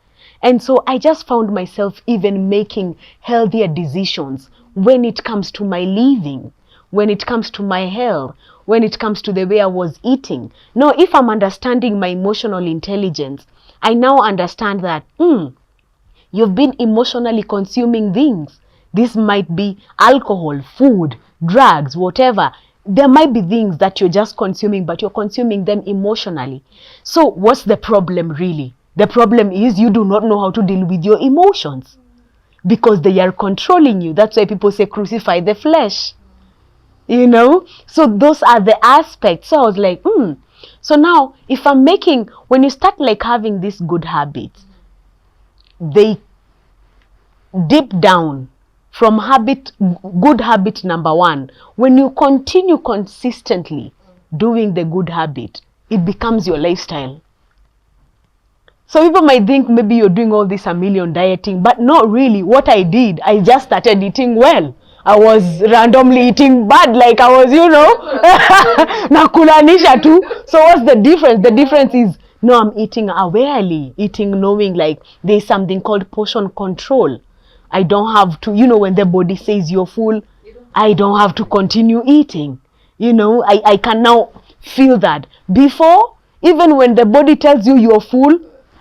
Speaker 2: And so I just found myself even making healthier decisions when it comes to my living, when it comes to my health, when it comes to the way I was eating. Now, if I'm understanding my emotional intelligence, I now understand that, you've been emotionally consuming things. This might be alcohol, food, drugs, whatever. There might be things that you're just consuming, but you're consuming them emotionally. So what's the problem really? The problem is you do not know how to deal with your emotions, because they are controlling you. That's why people say crucify the flesh. So those are the aspects. So I was like, So now if I'm when you start like having these good habits, they deep down from good habit number 1, when you continue consistently doing the good habit, it becomes your lifestyle. So people might think maybe you're doing all this a million dieting, but not really. What I did, I just started eating well. I was randomly eating bad, like I was, nakulanisha too. So what's the difference? The difference is, no, I'm eating awarely, eating knowing like there's something called portion control. I don't have to, when the body says you're full, I don't have to continue eating. I can now feel that. Before, even when the body tells you you're full,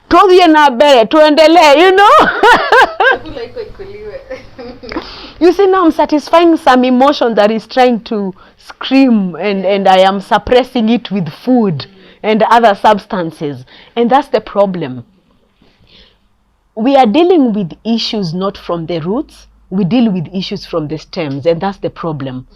Speaker 2: tuendelee. You see, now I'm satisfying some emotion that is trying to scream, and I am suppressing it with food and other substances. And that's the problem. We are dealing with issues not from the roots, we deal with issues from the stems, and that's the problem.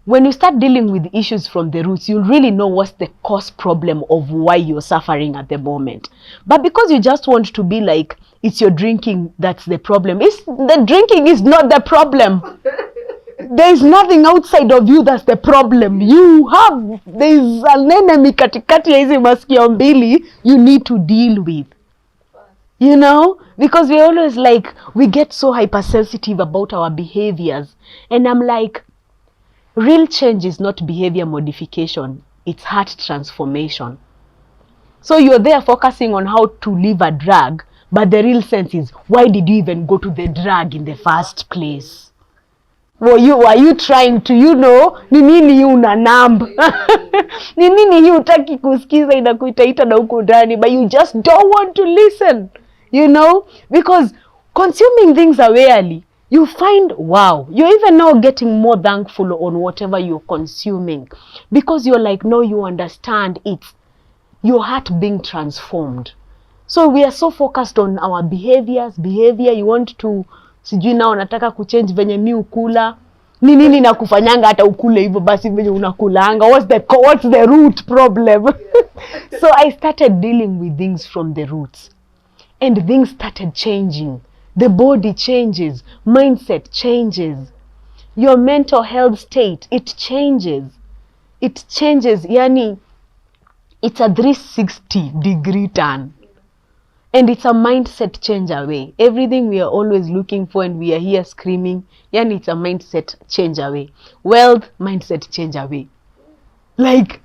Speaker 2: When you start dealing with issues from the roots, you'll really know what's the cause problem of why you're suffering at the moment. But because you just want to be like, it's your drinking that's the problem. The drinking is not the problem. There is nothing outside of you that's the problem. There is an enemy katikati ya hizi masikio mbili you need to deal with. You know, because we always we get so hypersensitive about our behaviors. And I'm like, real change is not behavior modification, it's heart transformation. So you're there focusing on how to leave a drug, but the real sense is, why did you even go to the drug in the first place? Were you trying to, ni nini hii una numb? Ni nini hii hutaki kusikiza inakuitaita na huko ndani, but you just don't want to listen, because consuming things awarely, you find, wow, you're even now getting more thankful on whatever you're consuming, because you're like, no, you understand it's your heart being transformed. So we are so focused on our behavior. You want to, sijui nao nataka kuchange venye mi ukula, ni nini na kufanyanga hata ukule hivyo basi venye unakulanga, what's the root problem? So I started dealing with things from the roots, and things started changing. The body changes, mindset changes, your mental health state, it changes. Yani, it's a 360-degree turn. And it's a mindset change away. Everything we are always looking for and we are here screaming, yani it's a mindset change away. Wealth, mindset change away. Like,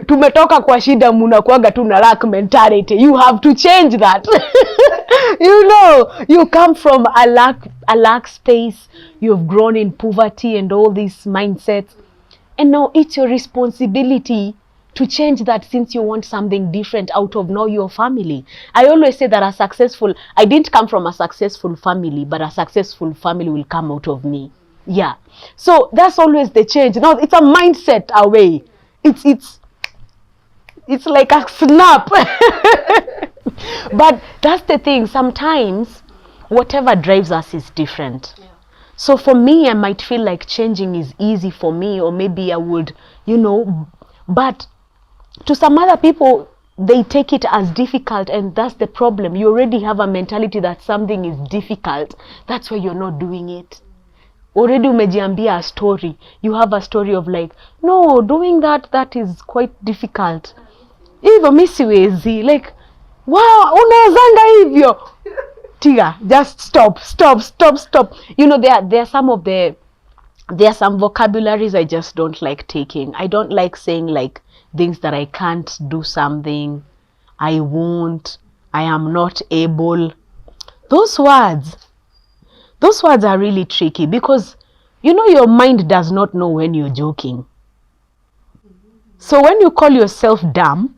Speaker 2: tumetoka kwa shida munakuaga tu na lack mentality. You have to change that. You come from a lack space. You've grown in poverty and all these mindsets. And now it's your responsibility to change that, since you want something different out of now your family. I always say that I didn't come from a successful family, but a successful family will come out of me. Yeah. So that's always the change. Now it's a mindset away. It's like a snap. But that's the thing. Sometimes whatever drives us is different. Yeah. So for me, I might feel like changing is easy for me, or maybe I would, but to some other people, they take it as difficult, and that's the problem. You already have a mentality that something is difficult. That's why you're not doing it. Already umejiambia a story. You have a story of like, no, doing that is quite difficult. Hivyo mi siwezi. Like, wow, unawezanga hivyo. Tiga, just stop. There are some vocabularies I just don't like taking. I don't like saying like things that I can't do something, I won't, I am not able. Those words are really tricky, because your mind does not know when you're joking. So when you call yourself dumb,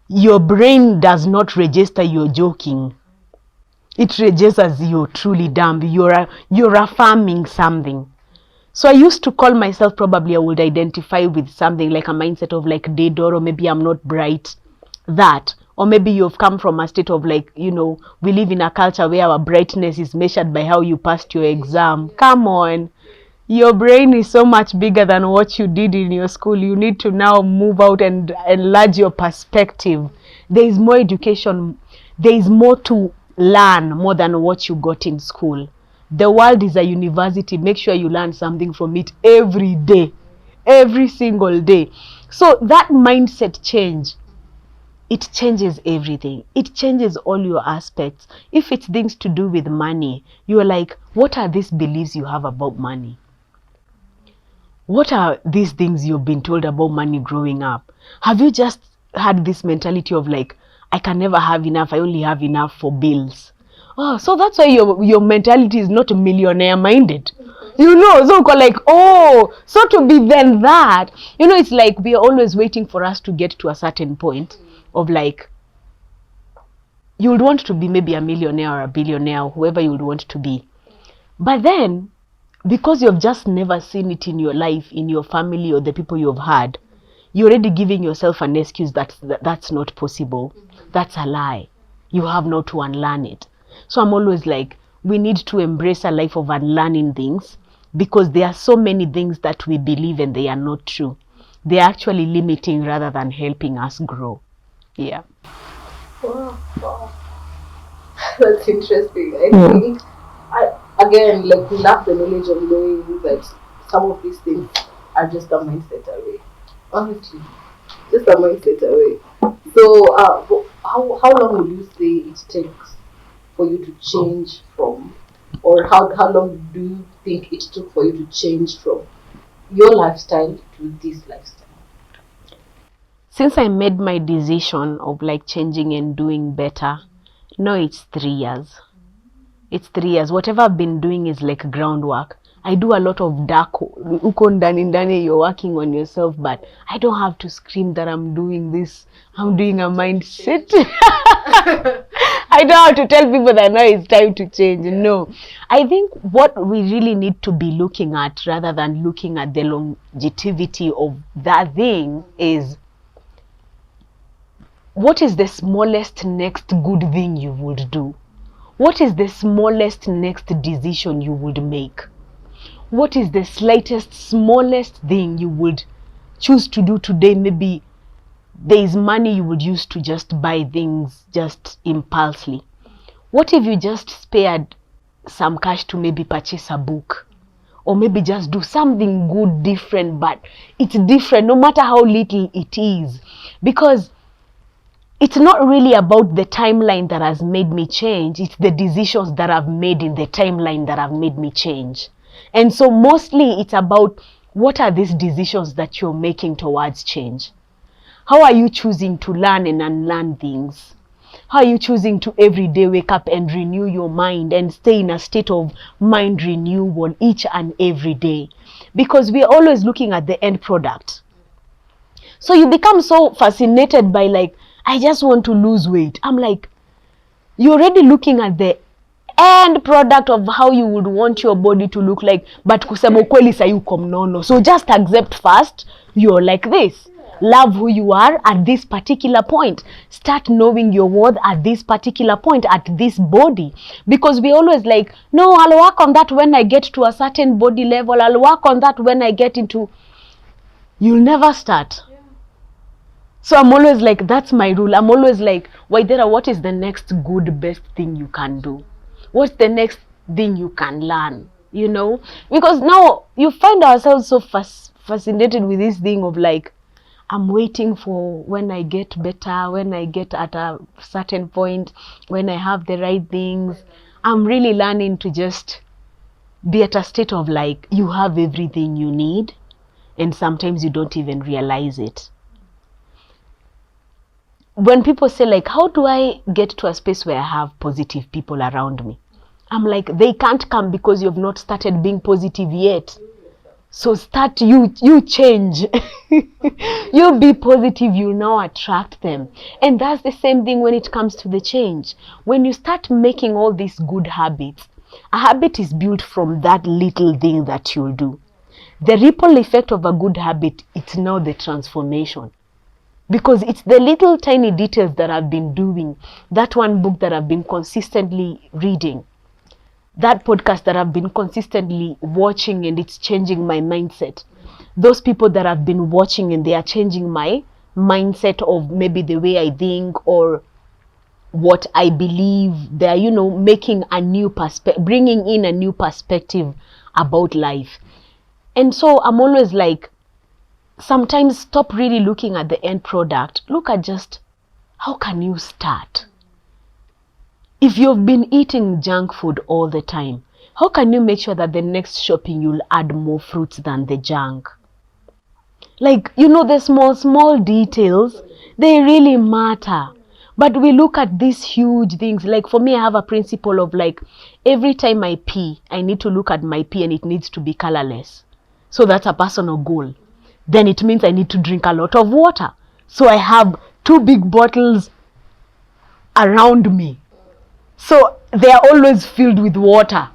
Speaker 2: your brain does not register you're joking. It registers you're truly dumb. You're affirming something. So I used to call myself, probably I would identify with something like a mindset of like dead, or maybe I'm not bright, that. Or maybe you've come from a state of like, we live in a culture where our brightness is measured by how you passed your exam. Come on. Your brain is so much bigger than what you did in your school. You need to now move out and enlarge your perspective. There is more education. There is more to learn more than what you got in school. The world is a university. Make sure you learn something from it every day, every single day. So that mindset change, it changes everything. It changes all your aspects. If it's things to do with money, you're like, what are these beliefs you have about money? What are these things you've been told about money growing up? Have you just had this mentality of like, I can never have enough, I only have enough for bills? Oh, so that's why your mentality is not millionaire minded. So like, oh, so to be then that, it's like we are always waiting for us to get to a certain point of like, you would want to be maybe a millionaire or a billionaire, or whoever you would want to be. But then because you've just never seen it in your life, in your family, or the people you've had, you're already giving yourself an excuse that's not possible. That's a lie. You have not to unlearn it. So I'm always like, we need to embrace a life of unlearning things, because there are so many things that we believe and they are not true. They're actually limiting rather than helping us grow. Yeah.
Speaker 1: Wow. That's interesting. I think, again, like, we lack the knowledge of knowing that some of these things are just a mindset away. Honestly, just a mindset away. So, how long would you say it takes for you to change from, or how long do you think it took for you to change from your lifestyle to this lifestyle?
Speaker 2: Since I made my decision of like changing and doing better, no, it's 3 years. It's 3 years. Whatever I've been doing is like groundwork. I do a lot of dark, uko ndani, you're working on yourself, but I don't have to scream that I'm doing this. I'm doing a mindset. I don't have to tell people that now it's time to change. No. I think what we really need to be looking at, rather than looking at the longevity of that thing, is what is the smallest next good thing you would do? What is the smallest next decision you would make? What is the slightest, smallest thing you would choose to do today? Maybe there is money you would use to just buy things just impulsively. What if you just spared some cash to maybe purchase a book? Or maybe just do something good, different, but it's different no matter how little it is. Because it's not really about the timeline that has made me change. It's the decisions that I've made in the timeline that have made me change. And so mostly it's about, what are these decisions that you're making towards change? How are you choosing to learn and unlearn things? How are you choosing to every day wake up and renew your mind and stay in a state of mind renewal each and every day? Because we're always looking at the end product. So you become so fascinated by like, I just want to lose weight. I'm like, you're already looking at the end product of how you would want your body to look like, but kusema ukweli sayuko mnono. So just accept first, you're like this. Love who you are at this particular point. Start knowing your worth at this particular point, at this body. Because we always like, no, I'll work on that when I get to a certain body level. I'll work on that when I get into... You'll never start. So I'm always like, that's my rule. I'm always like, Waithera, what is the next good, best thing you can do? What's the next thing you can learn? You know? Because now you find ourselves so fascinated with this thing of like, I'm waiting for when I get better, when I get at a certain point, when I have the right things. I'm really learning to just be at a state of like, you have everything you need, and sometimes you don't even realize it. When people say like, how do I get to a space where I have positive people around me? I'm like, they can't come because you've not started being positive yet. So start, you change. You be positive, you now attract them. And that's the same thing when it comes to the change. When you start making all these good habits, a habit is built from that little thing that you'll do. The ripple effect of a good habit, it's now the transformation. Because it's the little tiny details that I've been doing, that one book that I've been consistently reading, that podcast that I've been consistently watching, and it's changing my mindset. Those people that I've been watching and they are changing my mindset of maybe the way I think or what I believe. They're, you know, making a new perspective, bringing in a new perspective about life. And so I'm always like, sometimes stop really looking at the end product. Look at just, how can you start? If you've been eating junk food all the time, how can you make sure that the next shopping you'll add more fruits than the junk? Like, you know, the small details, they really matter. But we look at these huge things. Like for me, I have a principle of like, every time I pee, I need to look at my pee and it needs to be colorless. So that's a personal goal. Then it means I need to drink a lot of water. So I have 2 big bottles around me. So they are always filled with water,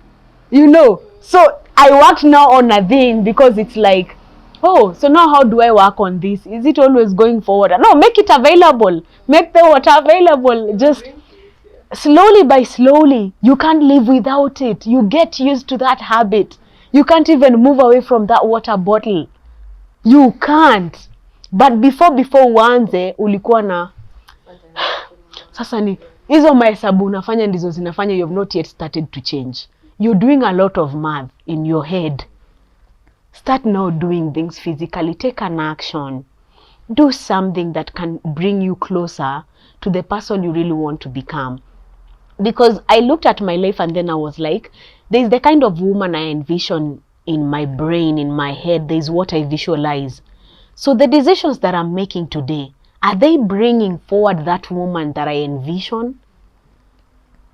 Speaker 2: you know. So I worked now on a thing because it's like, oh, so now how do I work on this? Is it always going forward? No, make it available. Make the water available. Just slowly by slowly. You can't live without it. You get used to that habit. You can't even move away from that water bottle. You can't. But before uanze ulikuwa na sasa ni hizo mahesabu unafanya ndizo zinafanya you have not yet started to change. You're doing a lot of math in your head. Start now doing things physically. Take an action. Do something that can bring you closer to the person you really want to become. Because I looked at my life and then I was like, there's the kind of woman I envision in my brain, in my head. There's what I visualize. So the decisions that I'm making today, are they bringing forward that woman that I envision?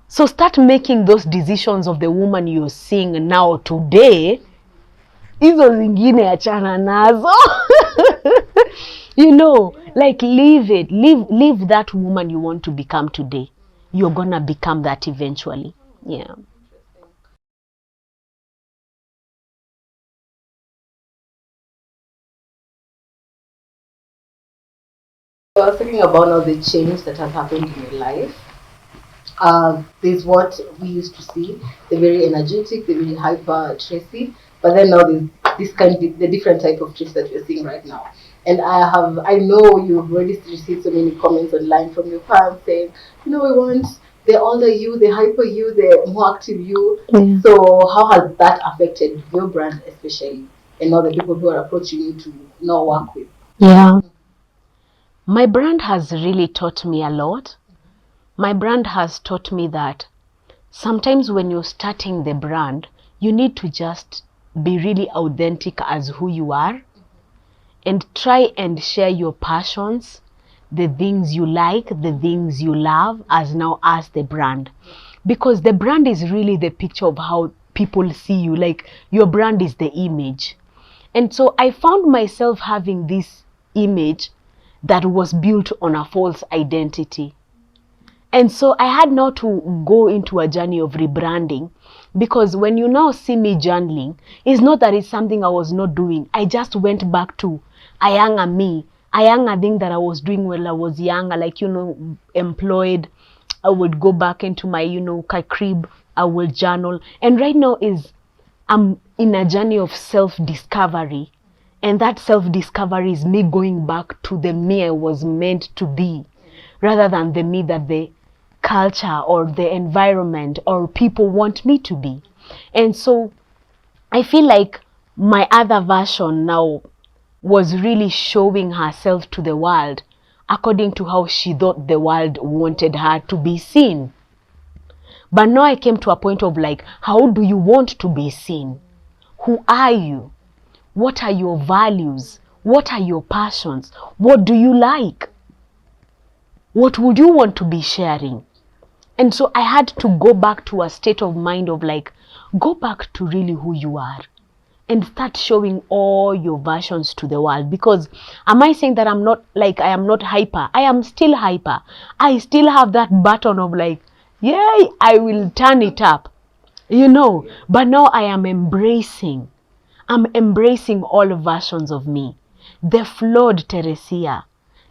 Speaker 2: So start making those decisions of the woman you're seeing now today. Hizo zingine achana nazo. You know, like leave it. Leave that woman you want to become today. You're gonna become that eventually. Yeah.
Speaker 1: I was thinking about all the change that has happened in your life. There's what we used to see, the very energetic, the very hyper Tracy, but then now there's this the different type of Tracy that we're seeing right now. And I know you've already received so many comments online from your fans saying, we want the older you, the hyper you, the more active you.
Speaker 2: Yeah.
Speaker 1: So how has that affected your brand especially, and all the people who are approaching you to now work with?
Speaker 2: Yeah. My brand has really taught me a lot. My brand has taught me that sometimes when you're starting the brand, you need to just be really authentic as who you are and try and share your passions, the things you like, the things you love as the brand. Because the brand is really the picture of how people see you. Like your brand is the image. And so I found myself having this image that was built on a false identity. And so I had now to go into a journey of rebranding, because when you now see me journaling, it's not that it's something I was not doing. I just went back to a younger me, a younger thing that I was doing when I was younger, like, employed. I would go back into my, crib, I will journal. And right now I'm in a journey of self-discovery. And that self-discovery is me going back to the me I was meant to be, rather than the me that the culture or the environment or people want me to be. And so I feel like my other version now was really showing herself to the world according to how she thought the world wanted her to be seen. But now I came to a point of like, how do you want to be seen? Who are you? What are your values? What are your passions? What do you like? What would you want to be sharing? And so I had to go back to a state of mind of like, go back to really who you are and start showing all your versions to the world. Because am I saying that I am not hyper? I am still hyper. I still have that button of like, yay, I will turn it up, but now I am embracing. I'm embracing all versions of me. The flawed Teresia,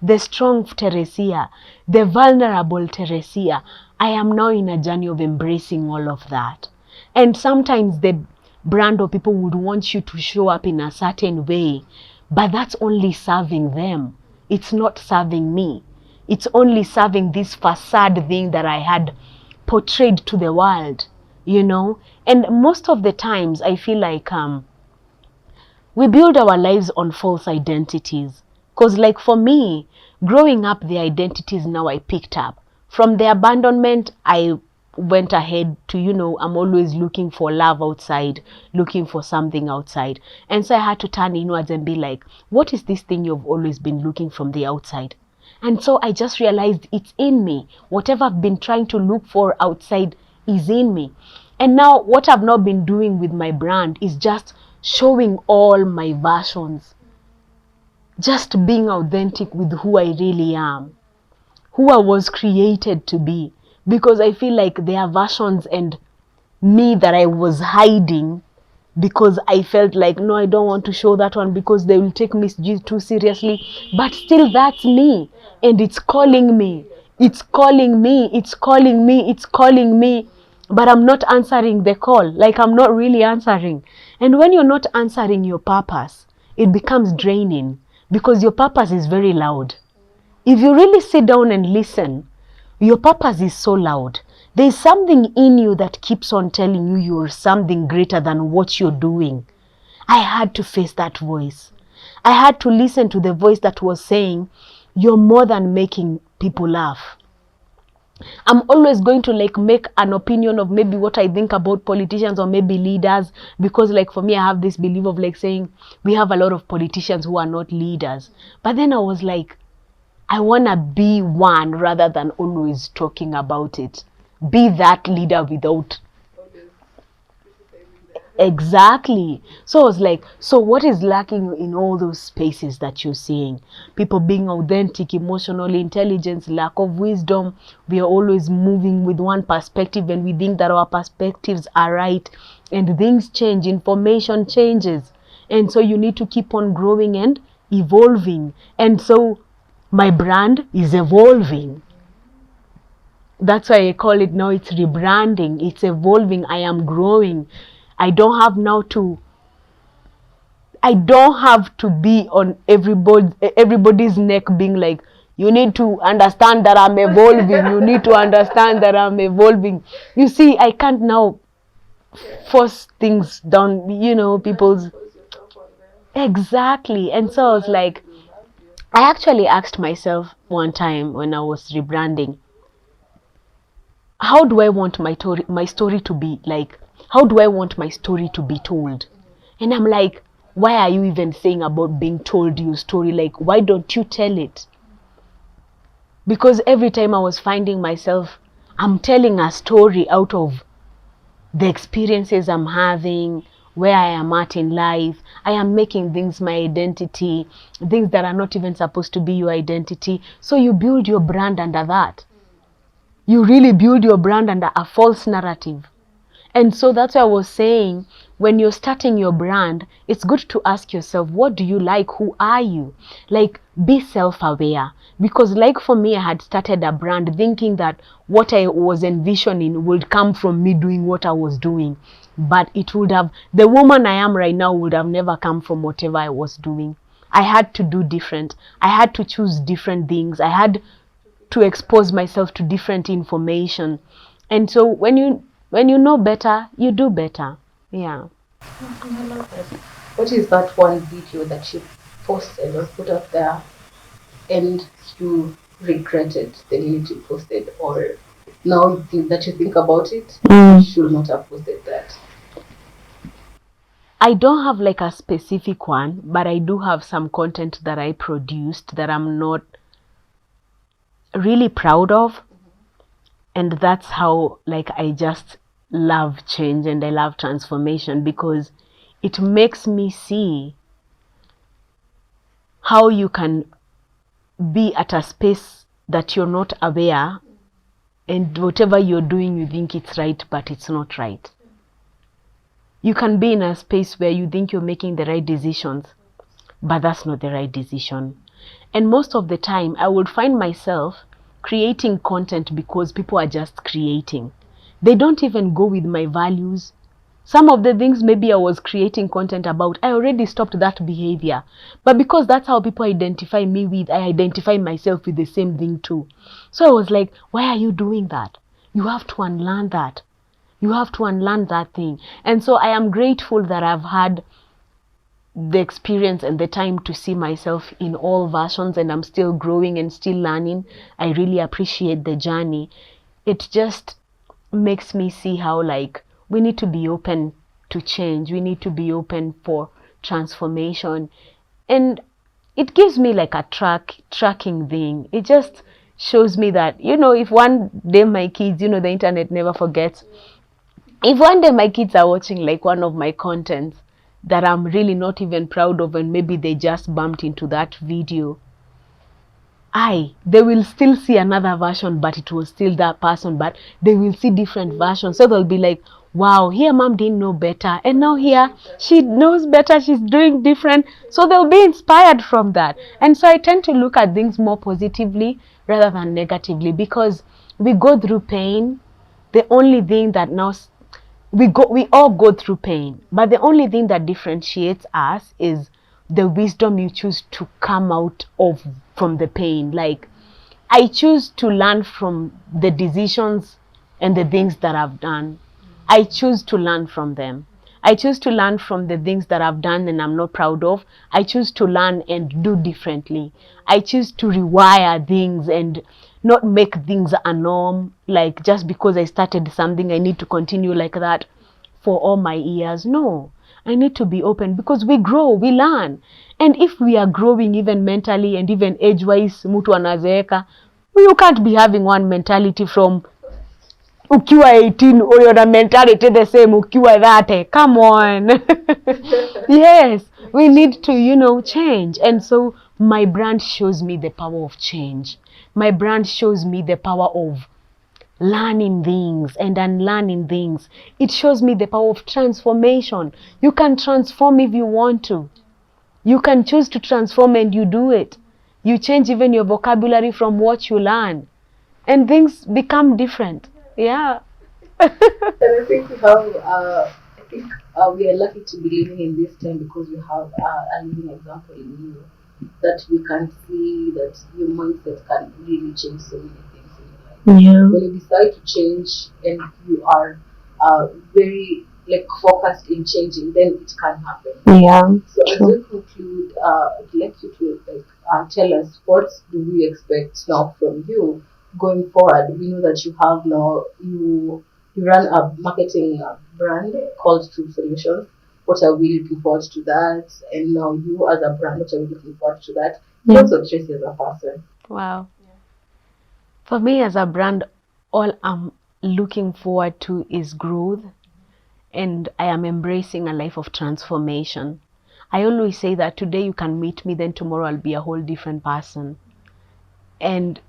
Speaker 2: the strong Teresia, the vulnerable Teresia. I am now in a journey of embracing all of that. And sometimes the brand or people would want you to show up in a certain way, but that's only serving them. It's not serving me. It's only serving this facade thing that I had portrayed to the world, And most of the times I feel like we build our lives on false identities. Because like for me, growing up, the identities now I picked up. From the abandonment, I went ahead to, I'm always looking for love outside, looking for something outside. And so I had to turn inwards and be like, what is this thing you've always been looking from the outside? And so I just realized it's in me. Whatever I've been trying to look for outside is in me. And now what I've not been doing with my brand is just showing all my versions, just being authentic with who I really am, who I was created to be. Because I feel like there are versions and me that I was hiding because I felt like, no, I don't want to show that one because they will take me too seriously. But still, that's me. And it's calling me. It's calling me. It's calling me. It's calling me. But I'm not answering the call. Like, I'm not really answering. And when you're not answering your purpose, it becomes draining because your purpose is very loud. If you really sit down and listen, your purpose is so loud. There's something in you that keeps on telling you you're something greater than what you're doing. I had to face that voice. I had to listen to the voice that was saying, you're more than making people laugh. I'm always going to like make an opinion of maybe what I think about politicians or maybe leaders, because like for me, I have this belief of like saying we have a lot of politicians who are not leaders. But then I was like, I want to be one rather than always talking about it. Be that leader without. Exactly. So I was like, so what is lacking in all those spaces that you're seeing? People being authentic, emotionally intelligence, lack of wisdom. We are always moving with one perspective and we think that our perspectives are right. And things change, information changes. And so you need to keep on growing and evolving. And so my brand is evolving. That's why I call it now, it's rebranding. It's evolving. I am growing. I don't have to be on everybody's neck being like, you need to understand that I'm evolving. You need to understand that I'm evolving. You see, I can't now force things down, people's. Exactly. And so I was like, I actually asked myself one time when I was rebranding, how do I want my story to be like? How do I want my story to be told? And I'm like, why are you even saying about being told your story? Like, why don't you tell it? Because every time I was finding myself, I'm telling a story out of the experiences I'm having, where I am at in life. I am making things my identity, things that are not even supposed to be your identity. So you build your brand under that. You really build your brand under a false narrative. And so that's why I was saying, when you're starting your brand, it's good to ask yourself, what do you like? Who are you? Like, be self-aware. Because like for me, I had started a brand thinking that what I was envisioning would come from me doing what I was doing. But it would have, the woman I am right now would have never come from whatever I was doing. I had to do different. I had to choose different things. I had to expose myself to different information. And so when you know better, you do better. Yeah.
Speaker 1: I love it. What is that one video that you posted or put up there and you regretted the minute you posted, or now that you think about it, you should not have posted that?
Speaker 2: I don't have like a specific one, but I do have some content that I produced that I'm not really proud of. And that's how like I just love change and I love transformation, because it makes me see how you can be at a space that you're not aware, and whatever you're doing you think it's right, but it's not right. You can be in a space where you think you're making the right decisions, but that's not the right decision. And most of the time I would find myself creating content because people are just creating. They don't even go with my values. Some of the things maybe I was creating content about, I already stopped that behavior. But because that's how people identify me with, I identify myself with the same thing too. So I was like, why are you doing that? You have to unlearn that. You have to unlearn that thing. And so I am grateful that I've had the experience and the time to see myself in all versions, and I'm still growing and still learning. I really appreciate the journey. It just makes me see how like we need to be open to change. We need to be open for transformation. And it gives me like a tracking thing. It just shows me that, if one day my kids, the internet never forgets. If one day my kids are watching like one of my contents that I'm really not even proud of, and maybe they just bumped into that video, they will still see another version, but it was still that person, but they will see different versions. So they'll be like, wow, here mom didn't know better, and now here she knows better, she's doing different. So they'll be inspired from that. And so I tend to look at things more positively rather than negatively, because we go through pain. The only thing that now we all go through pain, but the only thing that differentiates us is the wisdom you choose to come out of from the pain. Like, I choose to learn from the decisions and the things that I've done. I choose to learn from them. I choose to learn from the things that I've done and I'm not proud of. I choose to learn and do differently. I choose to rewire things and not make things a norm. Like, just because I started something, I need to continue like that for all my years. No, I need to be open, because we grow, we learn. And if we are growing even mentally and even age-wise, mtu anazeeka, you can't be having one mentality from ukiwa 18 or your mentality the same ukiwa 30. Come on. Yes, we need to, change. And so my brand shows me the power of change. My brand shows me the power of learning things and unlearning things. It shows me the power of transformation. You can transform if you want to. You can choose to transform and you do it. You change even your vocabulary from what you learn, and things become different. Yeah.
Speaker 1: And I think we have, we are lucky to be living in this time because we have a living example in you, that we can see that your mindset can really change so many things in your life.
Speaker 2: Yeah.
Speaker 1: When you decide to change and you are very focused in changing, then it can happen.
Speaker 2: Yeah.
Speaker 1: So as we conclude, I'd like you to tell us, what do we expect now from you going forward? We know that you have now, you run a marketing brand called True Solutions. What are we looking forward to that? And now you as a brand, what are we looking forward to that?
Speaker 2: Yeah.
Speaker 1: Also Tracy as a person.
Speaker 2: Wow. For me as a brand, all I'm looking forward to is growth, and I am embracing a life of transformation. I always say that today you can meet me, then tomorrow I'll be a whole different person. And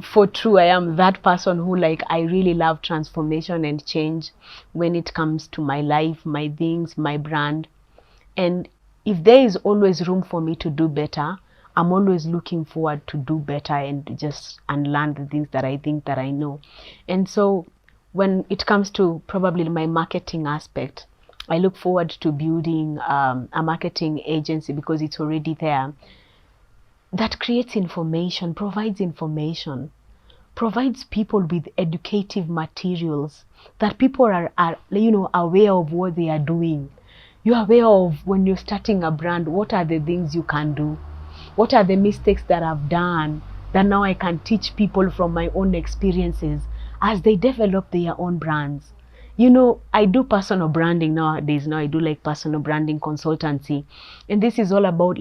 Speaker 2: for true, I am that person who, I really love transformation and change when it comes to my life, my things, my brand. And if there is always room for me to do better, I'm always looking forward to do better and just unlearn the things that I think that I know. And so when it comes to probably my marketing aspect, I look forward to building a marketing agency, because it's already there, that creates information, provides people with educative materials, that people are aware of what they are doing. You're aware of, when you're starting a brand, what are the things you can do? What are the mistakes that I've done that now I can teach people from my own experiences as they develop their own brands? I do personal branding nowadays. Now I do personal branding consultancy. And this is all about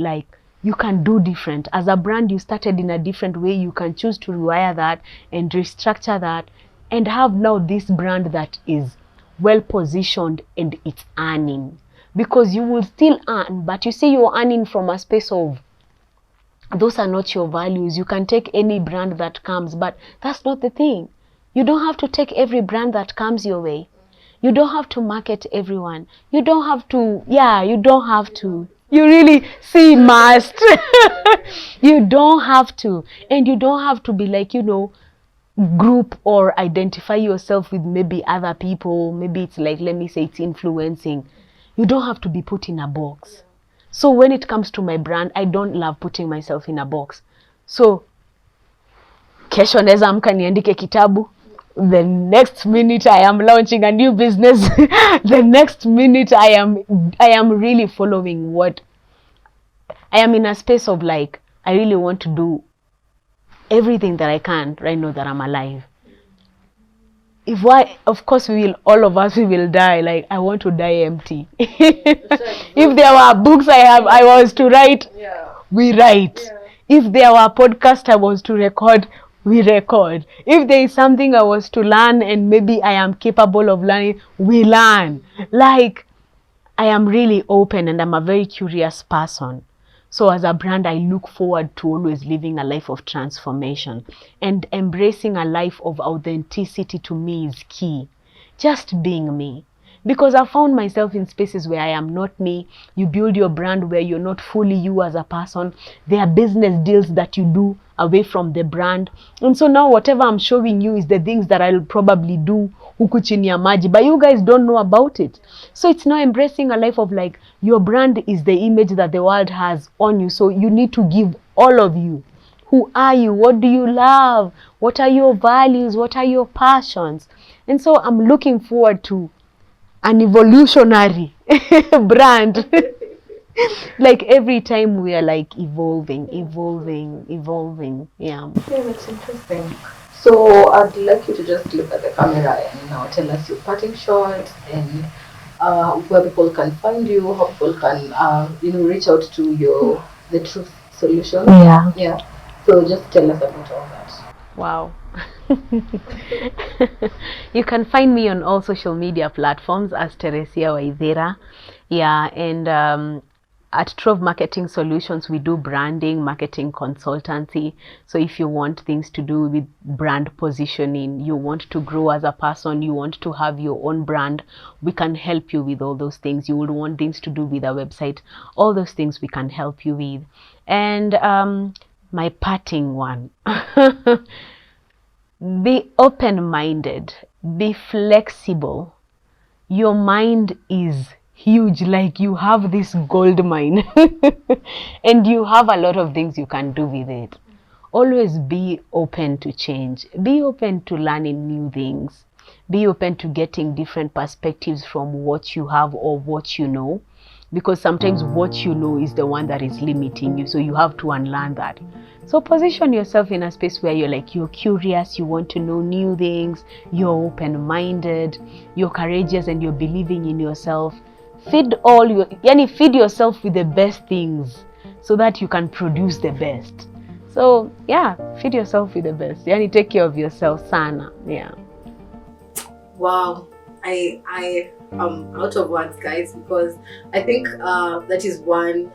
Speaker 2: you can do different. As a brand, you started in a different way. You can choose to rewire that and restructure that and have now this brand that is well positioned and it's earning. Because you will still earn, but you see you're earning from a space of, those are not your values. You can take any brand that comes, but that's not the thing. You don't have to take every brand that comes your way. You don't have to market everyone. You don't have to, you don't have to. You really see must. You don't have to. And you don't have to be group or identify yourself with maybe other people. Maybe it's let me say it's influencing. You don't have to be put in a box. So when it comes to my brand, I don't love putting myself in a box. So kesho naweza amka niandike kitabu, the next minute I am launching a new business. The next minute I am really following what I am in a space of I really want to do everything that I can right now that I'm alive. Of course all of us will die. I want to die empty. If there were books I was to write, we write. If there were podcasts I was to record, we record. If there is something I was to learn and maybe I am capable of learning, we learn. I am really open and I'm a very curious person. So as a brand, I look forward to always living a life of transformation, and embracing a life of authenticity to me is key. Just being me. because I found myself in spaces where I am not me. You build your brand where you're not fully you as a person. There are business deals that you do away from the brand, and so now whatever I'm showing you is the things that I'll probably do huku chini ya maji, but you guys don't know about it. So it's now embracing a life of like, your brand is the image that the world has on you, so you need to give all of you. Who are you? What do you love? What are your values? What are your passions? And so I'm looking forward to an evolutionary brand. Like every time we are like evolving. Yeah.
Speaker 1: Yeah, that's interesting. So I'd like you to just look at the camera and now tell us your parting shots and where people can find you, how people can reach out to your the Truth Solution.
Speaker 2: Yeah.
Speaker 1: Yeah. So just tell us about all that.
Speaker 2: Wow. You can find me on all social media platforms as Tracy Waithera. Yeah, and at Trove Marketing Solutions, we do branding, marketing consultancy. So if you want things to do with brand positioning, you want to grow as a person, you want to have your own brand, we can help you with all those things. You would want things to do with our website, all those things we can help you with. And my parting one. Be open-minded, be flexible. Your mind is huge, like you have this gold mine and you have a lot of things you can do with it. Always be open to change, be open to learning new things, be open to getting different perspectives from what you have or what you know, because sometimes what you know is the one that is limiting you, so you have to unlearn that. So position yourself in a space where you're curious, you want to know new things, you're open-minded, you're courageous, and you're believing in yourself. Feed yourself with the best things so that you can produce the best. So yeah, feed yourself with the best. Take care of yourself, sana. Yeah.
Speaker 1: Wow, I am out of words, guys, because I think that is one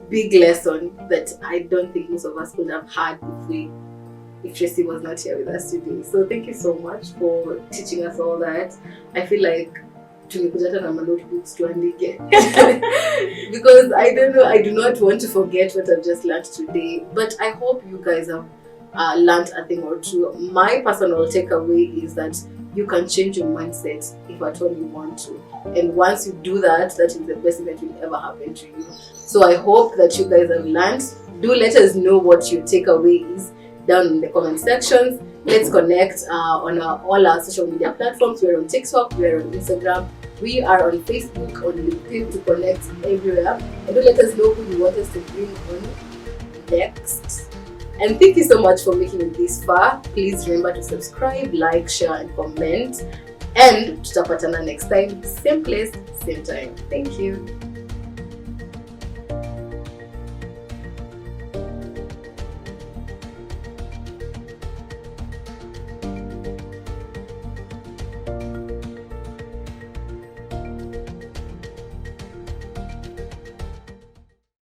Speaker 1: big lesson that I don't think most of us could have had if Tracy was not here with us today. So thank you so much for teaching us all that. I feel like tumekuja na notebooks tuandike because I don't know, I do not want to forget what I've just learned today, but I hope you guys have learned a thing or two. My personal takeaway is that you can change your mindset if at all you want to, and once you do that, that is the best thing that will ever happen to you. So I hope that you guys have learned. Do let us know what your takeaway is down in the comment sections. Let's connect on all our social media platforms. We're on TikTok, we're on Instagram, we are on Facebook, on LinkedIn, to connect everywhere. And do let us know who you want us to bring on next. And thank you so much for making it this far. Please remember to subscribe, like, share, and comment. And tutapatana next time, same place, same time. Thank you.